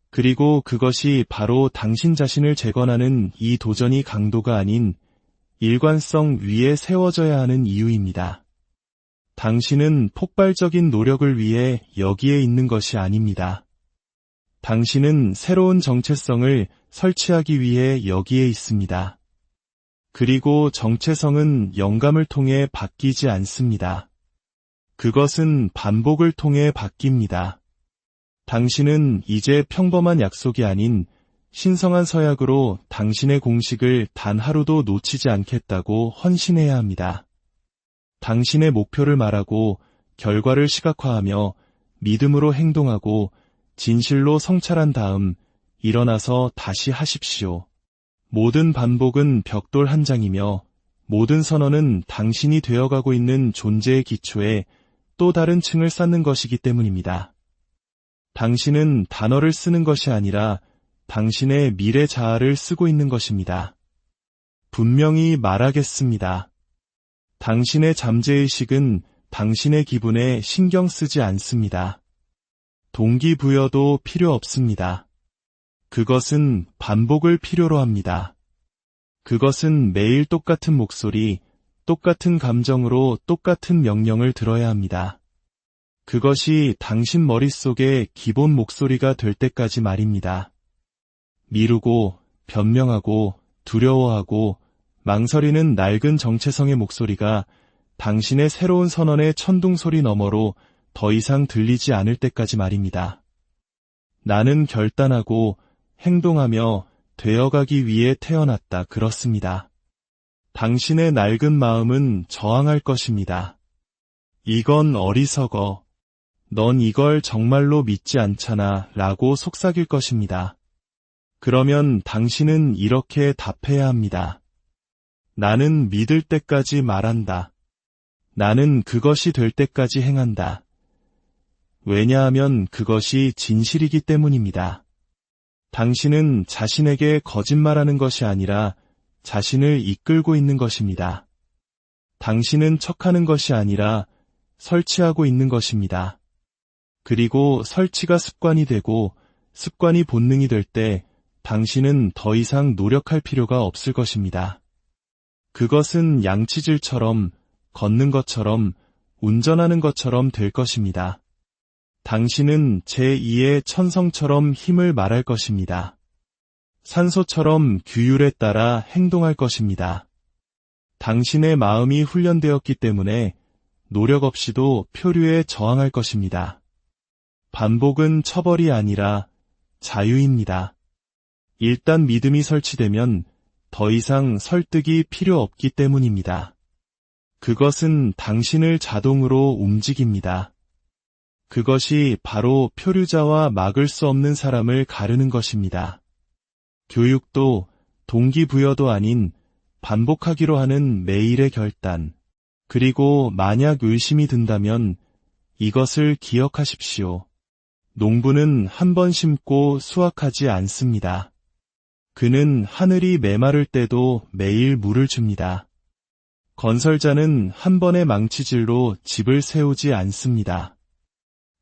그리고 그것이 바로 당신 자신을 재건하는 이 도전이 강도가 아닌 일관성 위에 세워져야 하는 이유입니다. 당신은 폭발적인 노력을 위해 여기에 있는 것이 아닙니다. 당신은 새로운 정체성을 설치하기 위해 여기에 있습니다. 그리고 정체성은 영감을 통해 바뀌지 않습니다. 그것은 반복을 통해 바뀝니다. 당신은 이제 평범한 약속이 아닌 신성한 서약으로 당신의 공식을 단 하루도 놓치지 않겠다고 헌신해야 합니다. 당신의 목표를 말하고 결과를 시각화하며 믿음으로 행동하고 진실로 성찰한 다음 일어나서 다시 하십시오. 모든 반복은 벽돌 한 장이며 모든 선언은 당신이 되어가고 있는 존재의 기초에 또 다른 층을 쌓는 것이기 때문입니다. 당신은 단어를 쓰는 것이 아니라 당신의 미래 자아를 쓰고 있는 것입니다. 분명히 말하겠습니다. 당신의 잠재의식은 당신의 기분에 신경 쓰지 않습니다. 동기부여도 필요 없습니다. 그것은 반복을 필요로 합니다. 그것은 매일 똑같은 목소리, 똑같은 감정으로 똑같은 명령을 들어야 합니다. 그것이 당신 머릿속의 기본 목소리가 될 때까지 말입니다. 미루고, 변명하고, 두려워하고, 망설이는 낡은 정체성의 목소리가 당신의 새로운 선언의 천둥소리 너머로 더 이상 들리지 않을 때까지 말입니다. 나는 결단하고 행동하며 되어가기 위해 태어났다 그렇습니다. 당신의 낡은 마음은 저항할 것입니다. 이건 어리석어. 넌 이걸 정말로 믿지 않잖아 라고 속삭일 것입니다. 그러면 당신은 이렇게 답해야 합니다. 나는 믿을 때까지 말한다. 나는 그것이 될 때까지 행한다. 왜냐하면 그것이 진실이기 때문입니다. 당신은 자신에게 거짓말하는 것이 아니라 자신을 이끌고 있는 것입니다. 당신은 척하는 것이 아니라 설치하고 있는 것입니다. 그리고 설치가 습관이 되고 습관이 본능이 될 때 당신은 더 이상 노력할 필요가 없을 것입니다. 그것은 양치질처럼, 걷는 것처럼, 운전하는 것처럼 될 것입니다. 당신은 제2의 천성처럼 힘을 말할 것입니다. 산소처럼 규율에 따라 행동할 것입니다. 당신의 마음이 훈련되었기 때문에 노력 없이도 표류에 저항할 것입니다. 반복은 처벌이 아니라 자유입니다. 일단 믿음이 설치되면 더 이상 설득이 필요 없기 때문입니다. 그것은 당신을 자동으로 움직입니다. 그것이 바로 표류자와 막을 수 없는 사람을 가르는 것입니다. 교육도 동기부여도 아닌 반복하기로 하는 매일의 결단. 그리고 만약 의심이 든다면 이것을 기억하십시오. 농부는 한 번 심고 수확하지 않습니다. 그는 하늘이 메마를 때도 매일 물을 줍니다. 건설자는 한 번의 망치질로 집을 세우지 않습니다.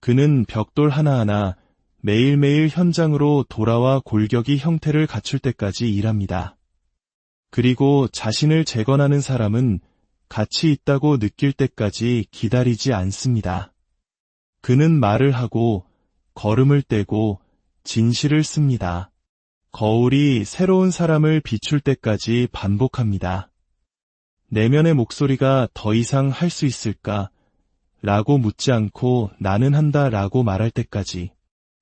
그는 벽돌 하나하나 매일매일 현장으로 돌아와 골격이 형태를 갖출 때까지 일합니다. 그리고 자신을 재건하는 사람은 가치 있다고 느낄 때까지 기다리지 않습니다. 그는 말을 하고 걸음을 떼고 진실을 씁니다. 거울이 새로운 사람을 비출 때까지 반복합니다. 내면의 목소리가 더 이상 할 수 있을까? 라고 묻지 않고 나는 한다 라고 말할 때까지.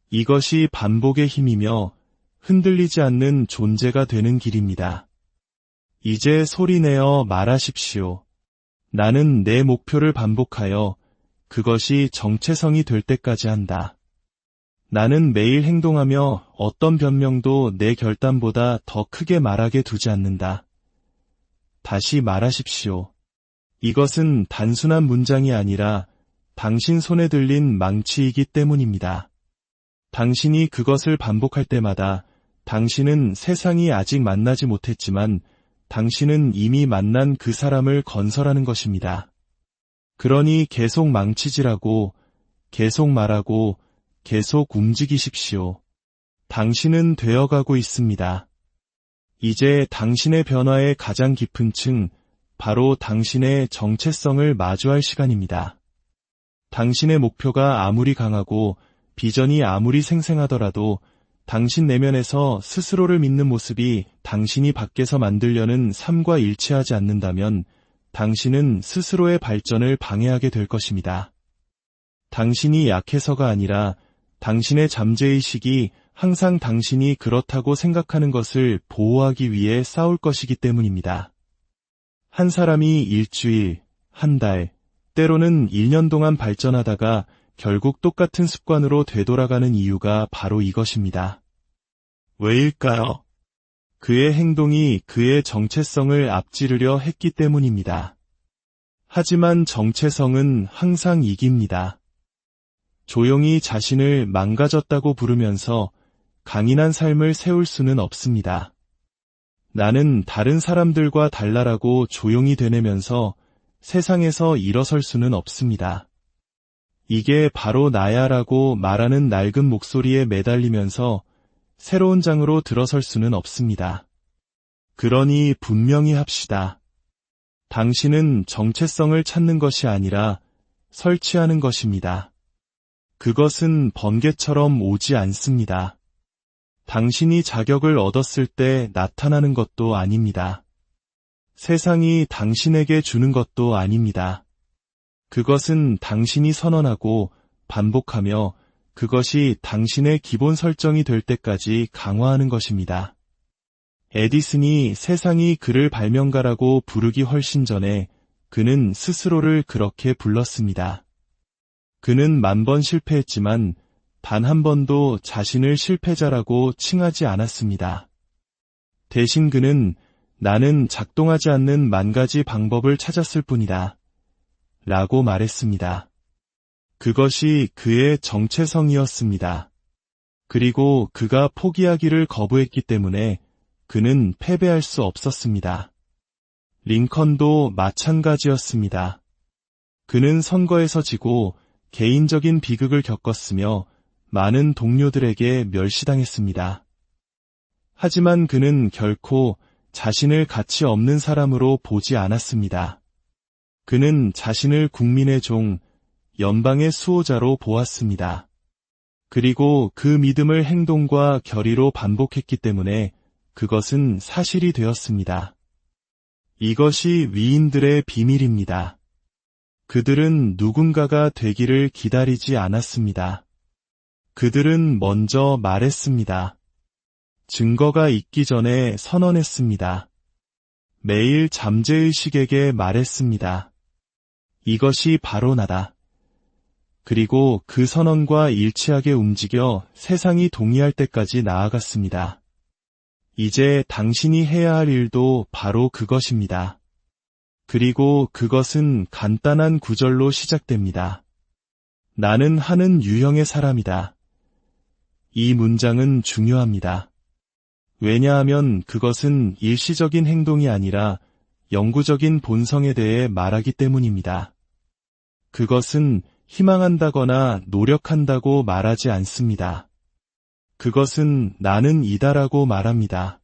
이것이 반복의 힘이며 흔들리지 않는 존재가 되는 길입니다. 이제 소리내어 말하십시오. 나는 내 목표를 반복하여 그것이 정체성이 될 때까지 한다. 나는 매일 행동하며 어떤 변명도 내 결단보다 더 크게 말하게 두지 않는다. 다시 말하십시오. 이것은 단순한 문장이 아니라 당신 손에 들린 망치이기 때문입니다. 당신이 그것을 반복할 때마다 당신은 세상이 아직 만나지 못했지만 당신은 이미 만난 그 사람을 건설하는 것입니다. 그러니 계속 망치질하고 계속 말하고 계속 움직이십시오. 당신은 되어가고 있습니다. 이제 당신의 변화의 가장 깊은 층, 바로 당신의 정체성을 마주할 시간입니다. 당신의 목표가 아무리 강하고 비전이 아무리 생생하더라도 당신 내면에서 스스로를 믿는 모습이 당신이 밖에서 만들려는 삶과 일치하지 않는다면 당신은 스스로의 발전을 방해하게 될 것입니다. 당신이 약해서가 아니라 당신의 잠재의식이 항상 당신이 그렇다고 생각하는 것을 보호하기 위해 싸울 것이기 때문입니다. 한 사람이 일주일, 한 달, 때로는 1년 동안 발전하다가 결국 똑같은 습관으로 되돌아가는 이유가 바로 이것입니다. 왜일까요? 그의 행동이 그의 정체성을 앞지르려 했기 때문입니다. 하지만 정체성은 항상 이깁니다. 조용히 자신을 망가졌다고 부르면서 강인한 삶을 세울 수는 없습니다. 나는 다른 사람들과 달라라고 조용히 되뇌면서 세상에서 일어설 수는 없습니다. 이게 바로 나야라고 말하는 낡은 목소리에 매달리면서 새로운 장으로 들어설 수는 없습니다. 그러니 분명히 합시다. 당신은 정체성을 찾는 것이 아니라 설치하는 것입니다. 그것은 번개처럼 오지 않습니다. 당신이 자격을 얻었을 때 나타나는 것도 아닙니다. 세상이 당신에게 주는 것도 아닙니다. 그것은 당신이 선언하고 반복하며 그것이 당신의 기본 설정이 될 때까지 강화하는 것입니다. 에디슨이 세상이 그를 발명가라고 부르기 훨씬 전에 그는 스스로를 그렇게 불렀습니다. 그는 10,000번 실패했지만 단 한 번도 자신을 실패자라고 칭하지 않았습니다. 대신 그는 나는 작동하지 않는 10,000가지 방법을 찾았을 뿐이다. 라고 말했습니다. 그것이 그의 정체성이었습니다. 그리고 그가 포기하기를 거부했기 때문에 그는 패배할 수 없었습니다. 링컨도 마찬가지였습니다. 그는 선거에서 지고 개인적인 비극을 겪었으며 많은 동료들에게 멸시당했습니다. 하지만 그는 결코 자신을 가치 없는 사람으로 보지 않았습니다. 그는 자신을 국민의 종, 연방의 수호자로 보았습니다. 그리고 그 믿음을 행동과 결의로 반복했기 때문에 그것은 사실이 되었습니다. 이것이 위인들의 비밀입니다. 그들은 누군가가 되기를 기다리지 않았습니다. 그들은 먼저 말했습니다. 증거가 있기 전에 선언했습니다. 매일 잠재의식에게 말했습니다. 이것이 바로 나다. 그리고 그 선언과 일치하게 움직여 세상이 동의할 때까지 나아갔습니다. 이제 당신이 해야 할 일도 바로 그것입니다. 그리고 그것은 간단한 구절로 시작됩니다. 나는 하는 유형의 사람이다. 이 문장은 중요합니다. 왜냐하면 그것은 일시적인 행동이 아니라 영구적인 본성에 대해 말하기 때문입니다. 그것은 희망한다거나 노력한다고 말하지 않습니다. 그것은 나는 이다라고 말합니다.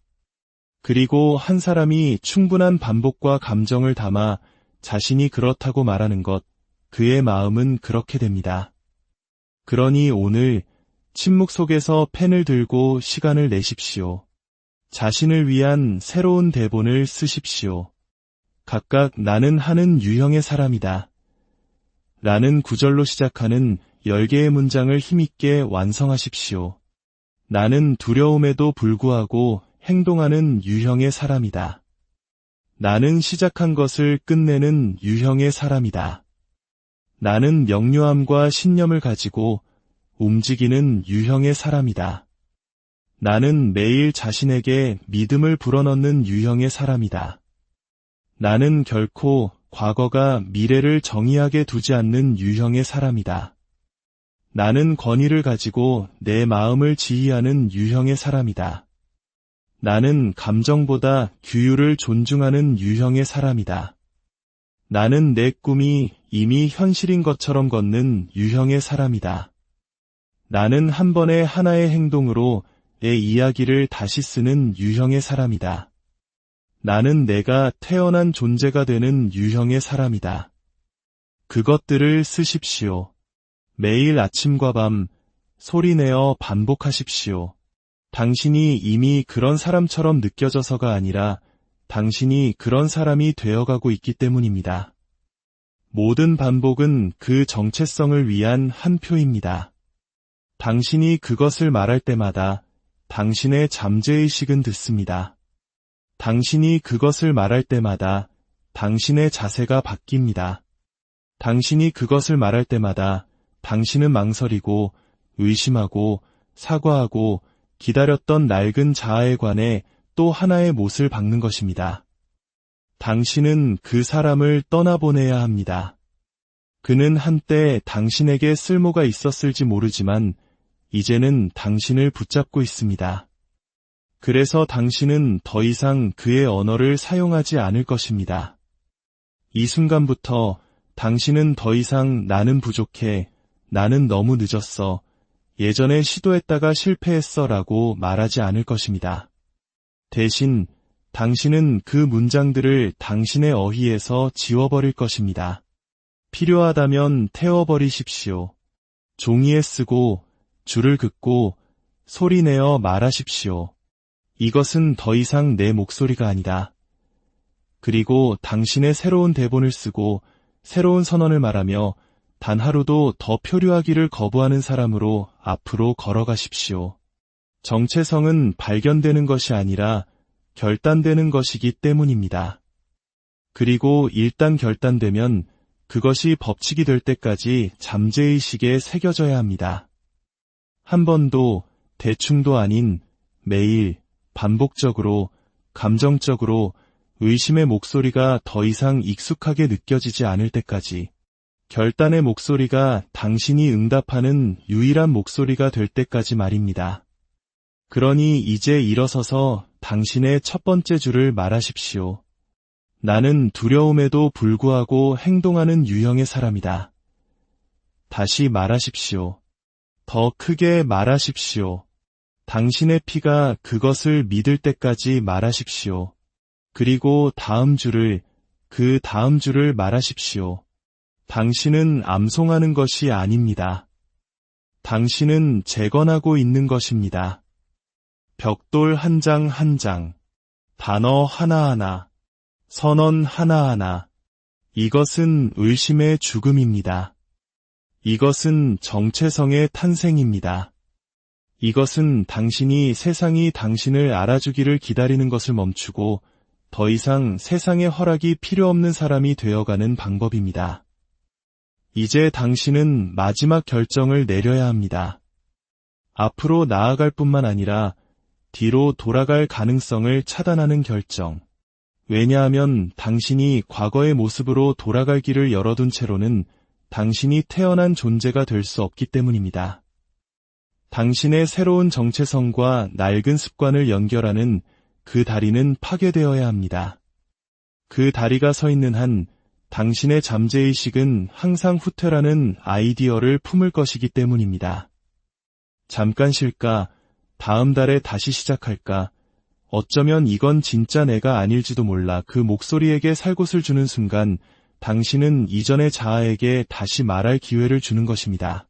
그리고 한 사람이 충분한 반복과 감정을 담아 자신이 그렇다고 말하는 것, 그의 마음은 그렇게 됩니다. 그러니 오늘 침묵 속에서 펜을 들고 시간을 내십시오. 자신을 위한 새로운 대본을 쓰십시오. 각각 나는 하는 유형의 사람이다. 라는 구절로 시작하는 10개의 문장을 힘있게 완성하십시오. 나는 두려움에도 불구하고 행동하는 유형의 사람이다. 나는 시작한 것을 끝내는 유형의 사람이다. 나는 명료함과 신념을 가지고 움직이는 유형의 사람이다. 나는 매일 자신에게 믿음을 불어넣는 유형의 사람이다. 나는 결코 과거가 미래를 정의하게 두지 않는 유형의 사람이다. 나는 권위를 가지고 내 마음을 지휘하는 유형의 사람이다. 나는 감정보다 규율을 존중하는 유형의 사람이다. 나는 내 꿈이 이미 현실인 것처럼 걷는 유형의 사람이다. 나는 한 번에 하나의 행동으로 내 이야기를 다시 쓰는 유형의 사람이다. 나는 내가 태어난 존재가 되는 유형의 사람이다. 그것들을 쓰십시오. 매일 아침과 밤 소리내어 반복하십시오. 당신이 이미 그런 사람처럼 느껴져서가 아니라 당신이 그런 사람이 되어가고 있기 때문입니다. 모든 반복은 그 정체성을 위한 한 표입니다. 당신이 그것을 말할 때마다 당신의 잠재의식은 듣습니다. 당신이 그것을 말할 때마다 당신의 자세가 바뀝니다. 당신이 그것을 말할 때마다 당신은 망설이고 의심하고 사과하고 기다렸던 낡은 자아에 관해 또 하나의 못을 박는 것입니다. 당신은 그 사람을 떠나보내야 합니다. 그는 한때 당신에게 쓸모가 있었을지 모르지만 이제는 당신을 붙잡고 있습니다. 그래서 당신은 더 이상 그의 언어를 사용하지 않을 것입니다. 이 순간부터 당신은 더 이상 나는 부족해, 나는 너무 늦었어, 예전에 시도했다가 실패했어 라고 말하지 않을 것입니다. 대신 당신은 그 문장들을 당신의 어휘에서 지워버릴 것입니다. 필요하다면 태워버리십시오. 종이에 쓰고 줄을 긋고 소리내어 말하십시오. 이것은 더 이상 내 목소리가 아니다. 그리고 당신의 새로운 대본을 쓰고 새로운 선언을 말하며 단 하루도 더 표류하기를 거부하는 사람으로 앞으로 걸어가십시오. 정체성은 발견되는 것이 아니라 결단되는 것이기 때문입니다. 그리고 일단 결단되면 그것이 법칙이 될 때까지 잠재의식에 새겨져야 합니다. 한 번도, 대충도 아닌 매일, 반복적으로, 감정적으로 의심의 목소리가 더 이상 익숙하게 느껴지지 않을 때까지, 결단의 목소리가 당신이 응답하는 유일한 목소리가 될 때까지 말입니다. 그러니 이제 일어서서 당신의 첫 번째 줄을 말하십시오. 나는 두려움에도 불구하고 행동하는 유형의 사람이다. 다시 말하십시오. 더 크게 말하십시오. 당신의 피가 그것을 믿을 때까지 말하십시오. 그리고 그 다음 줄을 말하십시오. 당신은 암송하는 것이 아닙니다. 당신은 재건하고 있는 것입니다. 벽돌 한 장 한 장, 단어 하나하나, 선언 하나하나. 이것은 의심의 죽음입니다. 이것은 정체성의 탄생입니다. 이것은 당신이 세상이 당신을 알아주기를 기다리는 것을 멈추고 더 이상 세상의 허락이 필요 없는 사람이 되어가는 방법입니다. 이제 당신은 마지막 결정을 내려야 합니다. 앞으로 나아갈 뿐만 아니라 뒤로 돌아갈 가능성을 차단하는 결정. 왜냐하면 당신이 과거의 모습으로 돌아갈 길을 열어둔 채로는 당신이 태어난 존재가 될 수 없기 때문입니다. 당신의 새로운 정체성과 낡은 습관을 연결하는 그 다리는 파괴되어야 합니다. 그 다리가 서 있는 한 당신의 잠재의식은 항상 후퇴라는 아이디어를 품을 것이기 때문입니다. 잠깐 쉴까? 다음 달에 다시 시작할까? 어쩌면 이건 진짜 내가 아닐지도 몰라. 그 목소리에게 살 곳을 주는 순간 당신은 이전의 자아에게 다시 말할 기회를 주는 것입니다.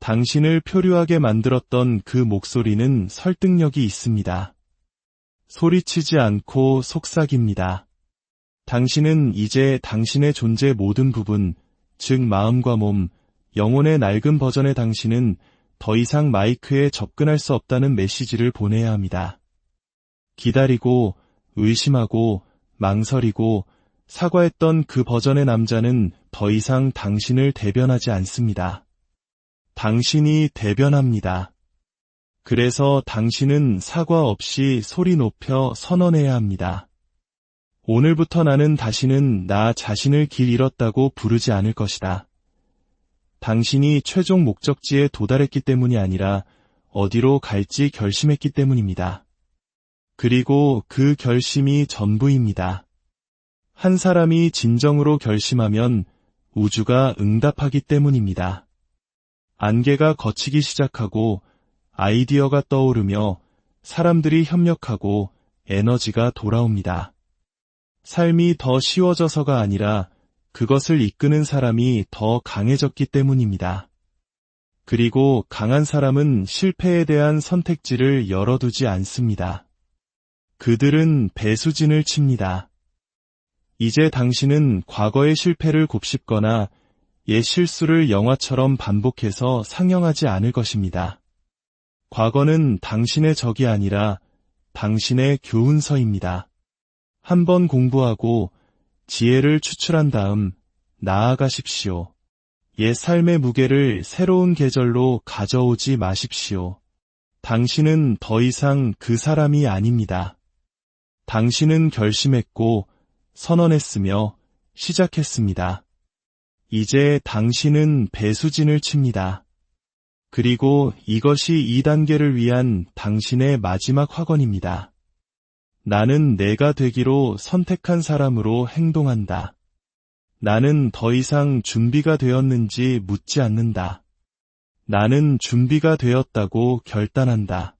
당신을 표류하게 만들었던 그 목소리는 설득력이 있습니다. 소리치지 않고 속삭입니다. 당신은 이제 당신의 존재 모든 부분, 즉 마음과 몸, 영혼의 낡은 버전의 당신은 더 이상 마이크에 접근할 수 없다는 메시지를 보내야 합니다. 기다리고, 의심하고, 망설이고, 사과했던 그 버전의 남자는 더 이상 당신을 대변하지 않습니다. 당신이 대변합니다. 그래서 당신은 사과 없이 소리 높여 선언해야 합니다. 오늘부터 나는 다시는 나 자신을 길 잃었다고 부르지 않을 것이다. 당신이 최종 목적지에 도달했기 때문이 아니라 어디로 갈지 결심했기 때문입니다. 그리고 그 결심이 전부입니다. 한 사람이 진정으로 결심하면 우주가 응답하기 때문입니다. 안개가 걷히기 시작하고 아이디어가 떠오르며 사람들이 협력하고 에너지가 돌아옵니다. 삶이 더 쉬워져서가 아니라 그것을 이끄는 사람이 더 강해졌기 때문입니다. 그리고 강한 사람은 실패에 대한 선택지를 열어두지 않습니다. 그들은 배수진을 칩니다. 이제 당신은 과거의 실패를 곱씹거나 옛 실수를 영화처럼 반복해서 상영하지 않을 것입니다. 과거는 당신의 적이 아니라 당신의 교훈서입니다. 한번 공부하고 지혜를 추출한 다음 나아가십시오. 옛 삶의 무게를 새로운 계절로 가져오지 마십시오. 당신은 더 이상 그 사람이 아닙니다. 당신은 결심했고 선언했으며 시작했습니다. 이제 당신은 배수진을 칩니다. 그리고 이것이 2단계를 위한 당신의 마지막 확언입니다. 나는 내가 되기로 선택한 사람으로 행동한다. 나는 더 이상 준비가 되었는지 묻지 않는다. 나는 준비가 되었다고 결단한다.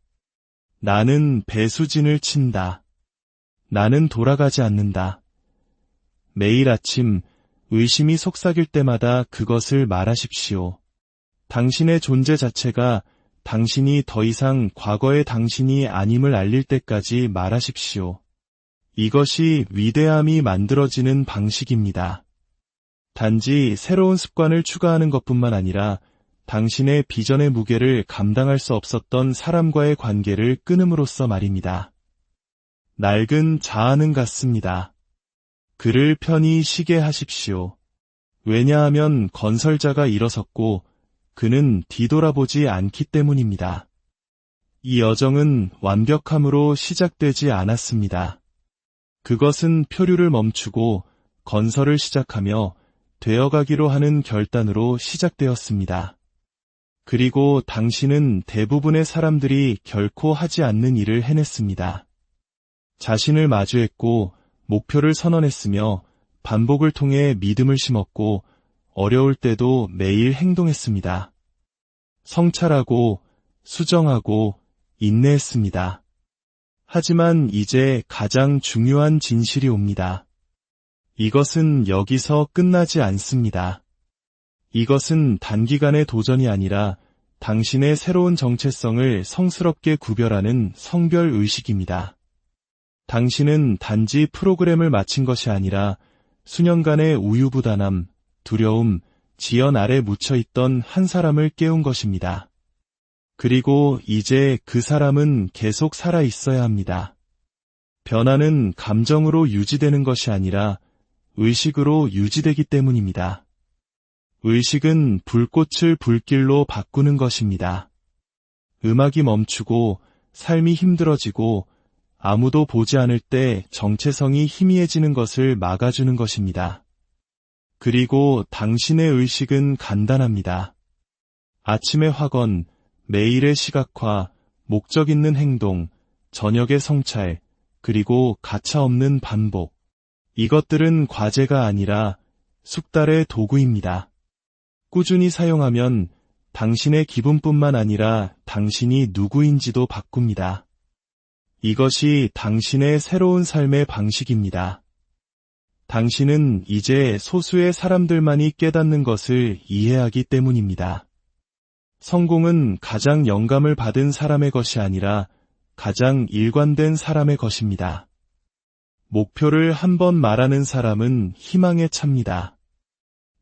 나는 배수진을 친다. 나는 돌아가지 않는다. 매일 아침 의심이 속삭일 때마다 그것을 말하십시오. 당신의 존재 자체가 당신이 더 이상 과거의 당신이 아님을 알릴 때까지 말하십시오. 이것이 위대함이 만들어지는 방식입니다. 단지 새로운 습관을 추가하는 것뿐만 아니라 당신의 비전의 무게를 감당할 수 없었던 사람과의 관계를 끊음으로써 말입니다. 낡은 자아는 같습니다. 그를 편히 쉬게 하십시오. 왜냐하면 건설자가 일어섰고 그는 뒤돌아보지 않기 때문입니다. 이 여정은 완벽함으로 시작되지 않았습니다. 그것은 표류를 멈추고 건설을 시작하며 되어가기로 하는 결단으로 시작되었습니다. 그리고 당신은 대부분의 사람들이 결코 하지 않는 일을 해냈습니다. 자신을 마주했고 목표를 선언했으며 반복을 통해 믿음을 심었고 어려울 때도 매일 행동했습니다. 성찰하고 수정하고 인내했습니다. 하지만 이제 가장 중요한 진실이 옵니다. 이것은 여기서 끝나지 않습니다. 이것은 단기간의 도전이 아니라 당신의 새로운 정체성을 성스럽게 구별하는 성별 의식입니다. 당신은 단지 프로그램을 마친 것이 아니라 수년간의 우유부단함, 두려움, 지연 아래 묻혀있던 한 사람을 깨운 것입니다. 그리고 이제 그 사람은 계속 살아 있어야 합니다. 변화는 감정으로 유지되는 것이 아니라 의식으로 유지되기 때문입니다. 의식은 불꽃을 불길로 바꾸는 것입니다. 음악이 멈추고 삶이 힘들어지고 아무도 보지 않을 때 정체성이 희미해지는 것을 막아주는 것입니다. 그리고 당신의 의식은 간단합니다. 아침의 확언, 매일의 시각화, 목적 있는 행동, 저녁의 성찰, 그리고 가차없는 반복. 이것들은 과제가 아니라 숙달의 도구입니다. 꾸준히 사용하면 당신의 기분뿐만 아니라 당신이 누구인지도 바꿉니다. 이것이 당신의 새로운 삶의 방식입니다. 당신은 이제 소수의 사람들만이 깨닫는 것을 이해하기 때문입니다. 성공은 가장 영감을 받은 사람의 것이 아니라 가장 일관된 사람의 것입니다. 목표를 한 번 말하는 사람은 희망에 찹니다.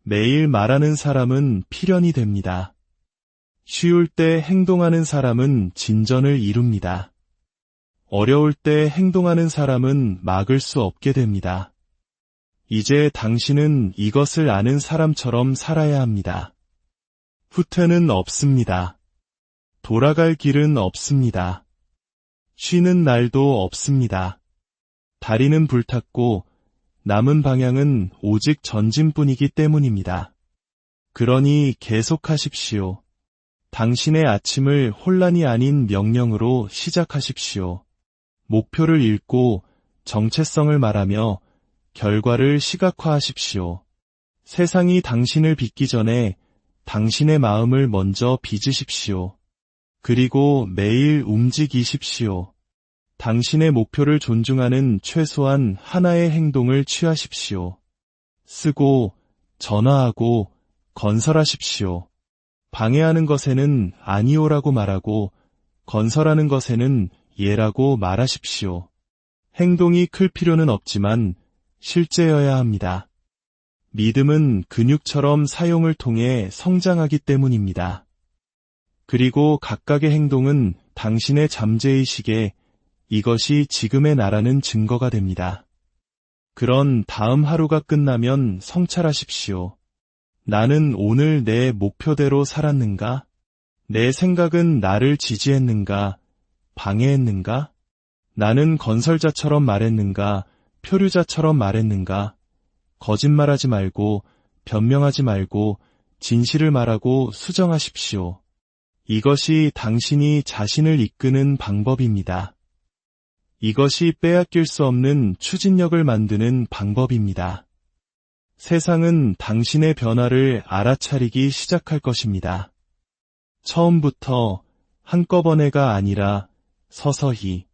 매일 말하는 사람은 필연이 됩니다. 쉬울 때 행동하는 사람은 진전을 이룹니다. 어려울 때 행동하는 사람은 막을 수 없게 됩니다. 이제 당신은 이것을 아는 사람처럼 살아야 합니다. 후퇴는 없습니다. 돌아갈 길은 없습니다. 쉬는 날도 없습니다. 다리는 불탔고 남은 방향은 오직 전진뿐이기 때문입니다. 그러니 계속하십시오. 당신의 아침을 혼란이 아닌 명령으로 시작하십시오. 목표를 읽고 정체성을 말하며 결과를 시각화하십시오. 세상이 당신을 빚기 전에 당신의 마음을 먼저 빚으십시오. 그리고 매일 움직이십시오. 당신의 목표를 존중하는 최소한 하나의 행동을 취하십시오. 쓰고, 전화하고, 건설하십시오. 방해하는 것에는 아니오라고 말하고, 건설하는 것에는 예라고 말하십시오. 행동이 클 필요는 없지만 실제여야 합니다. 믿음은 근육처럼 사용을 통해 성장하기 때문입니다. 그리고 각각의 행동은 당신의 잠재의식에 이것이 지금의 나라는 증거가 됩니다. 그런 다음 하루가 끝나면 성찰하십시오. 나는 오늘 내 목표대로 살았는가? 내 생각은 나를 지지했는가? 방해했는가? 나는 건설자처럼 말했는가? 표류자처럼 말했는가? 거짓말하지 말고, 변명하지 말고, 진실을 말하고 수정하십시오. 이것이 당신이 자신을 이끄는 방법입니다. 이것이 빼앗길 수 없는 추진력을 만드는 방법입니다. 세상은 당신의 변화를 알아차리기 시작할 것입니다. 처음부터 한꺼번에가 아니라 서서히.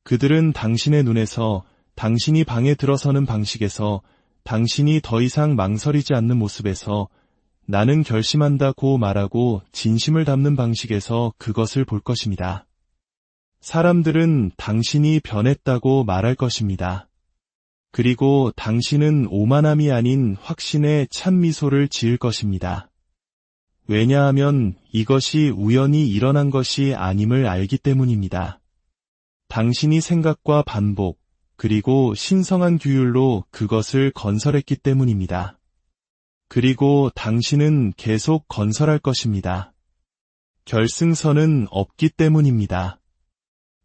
그들은 당신의 눈에서 당신이 방에 들어서는 방식에서 당신이 더 이상 망설이지 않는 모습에서 나는 결심한다고 말하고 진심을 담는 방식에서 그것을 볼 것입니다. 사람들은 당신이 변했다고 말할 것입니다. 그리고 당신은 오만함이 아닌 확신의 찬미소를 지을 것입니다. 왜냐하면 이것이 우연히 일어난 것이 아님을 알기 때문입니다. 당신이 생각과 반복, 그리고 신성한 규율로 그것을 건설했기 때문입니다. 그리고 당신은 계속 건설할 것입니다. 결승선은 없기 때문입니다.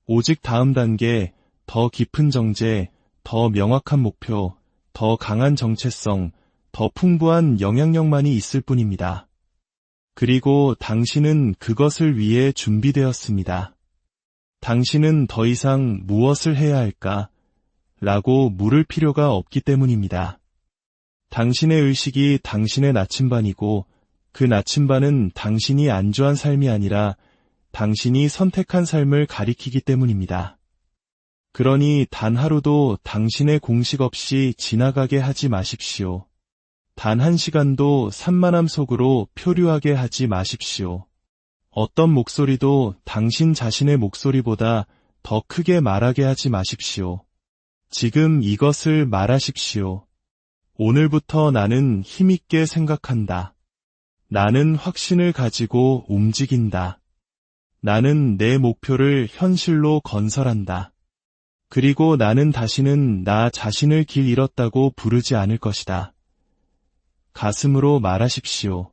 오직 다음 단계, 더 깊은 정제, 더 명확한 목표, 더 강한 정체성, 더 풍부한 영향력만이 있을 뿐입니다. 그리고 당신은 그것을 위해 준비되었습니다. 당신은 더 이상 무엇을 해야 할까? 라고 물을 필요가 없기 때문입니다. 당신의 의식이 당신의 나침반이고 그 나침반은 당신이 안주한 삶이 아니라 당신이 선택한 삶을 가리키기 때문입니다. 그러니 단 하루도 당신의 공식 없이 지나가게 하지 마십시오. 단 한 시간도 산만함 속으로 표류하게 하지 마십시오. 어떤 목소리도 당신 자신의 목소리보다 더 크게 말하게 하지 마십시오. 지금 이것을 말하십시오. 오늘부터 나는 힘있게 생각한다. 나는 확신을 가지고 움직인다. 나는 내 목표를 현실로 건설한다. 그리고 나는 다시는 나 자신을 길 잃었다고 부르지 않을 것이다. 가슴으로 말하십시오.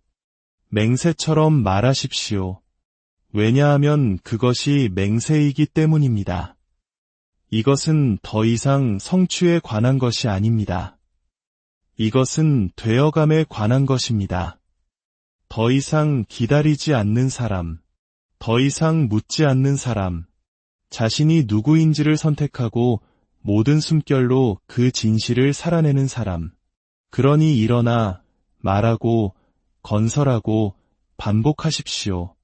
맹세처럼 말하십시오. 왜냐하면 그것이 맹세이기 때문입니다. 이것은 더 이상 성취에 관한 것이 아닙니다. 이것은 되어감에 관한 것입니다. 더 이상 기다리지 않는 사람, 더 이상 묻지 않는 사람, 자신이 누구인지를 선택하고 모든 숨결로 그 진실을 살아내는 사람. 그러니 일어나 말하고 건설하고 반복하십시오.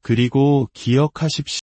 그리고 기억하십시오.